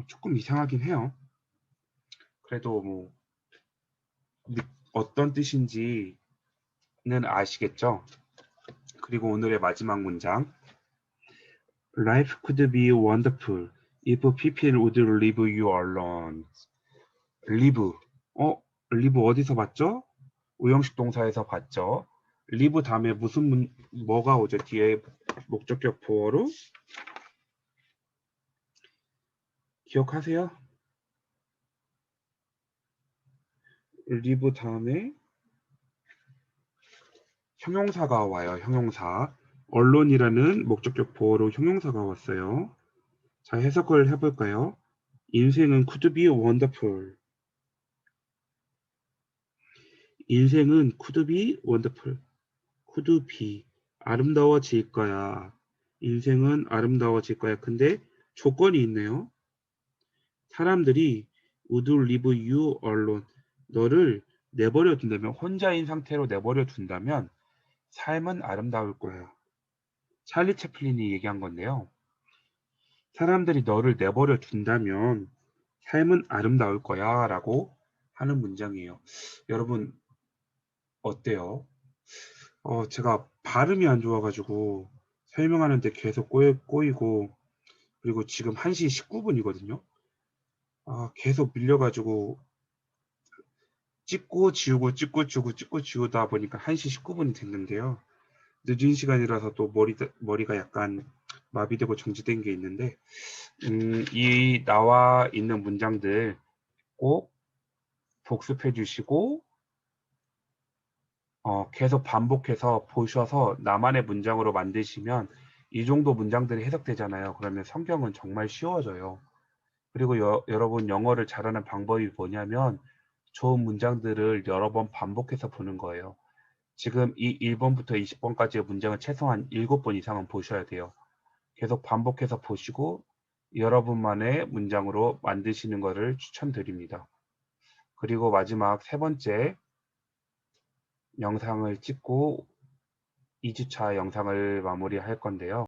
조금 이상하긴 해요. 그래도 뭐 어떤 뜻인지는 아시겠죠? 그리고 오늘의 마지막 문장. Life could be wonderful if people would leave you alone. live. live 어디서 봤죠? 우형식 동사에서 봤죠? live 다음에 뭐가 오죠? 뒤에 목적격 보어로? 기억하세요? live 다음에 형용사가 와요. 형용사. 언론이라는 목적격 보어로 형용사가 왔어요. 자, 해석을 해볼까요? 인생은 could be wonderful. 인생은 could be wonderful. could be 아름다워질 거야. 인생은 아름다워질 거야. 근데 조건이 있네요. 사람들이 would leave you alone. 너를 내버려 둔다면, 혼자인 상태로 내버려 둔다면 삶은 아름다울 거야. 찰리 채플린이 얘기한 건데요. 사람들이 너를 내버려 둔다면 삶은 아름다울 거야 라고 하는 문장이에요. 여러분 어때요? 제가 발음이 안 좋아가지고 설명하는데 계속 꼬이고 그리고 지금 1시 19분이거든요. 계속 밀려가지고 찍고 지우다 보니까 1시 19분이 됐는데요. 늦은 시간이라서 또 머리가 약간 마비되고 정지된 게 있는데 이 나와 있는 문장들 꼭 복습해 주시고 계속 반복해서 보셔서 나만의 문장으로 만드시면 이 정도 문장들이 해석되잖아요. 그러면 성경은 정말 쉬워져요. 그리고 여러분 영어를 잘하는 방법이 뭐냐면 좋은 문장들을 여러 번 반복해서 보는 거예요. 지금 이 1번부터 20번까지의 문장은 최소한 7번 이상은 보셔야 돼요. 계속 반복해서 보시고 여러분만의 문장으로 만드시는 것을 추천드립니다. 그리고 마지막 세 번째 영상을 찍고 2주차 영상을 마무리할 건데요.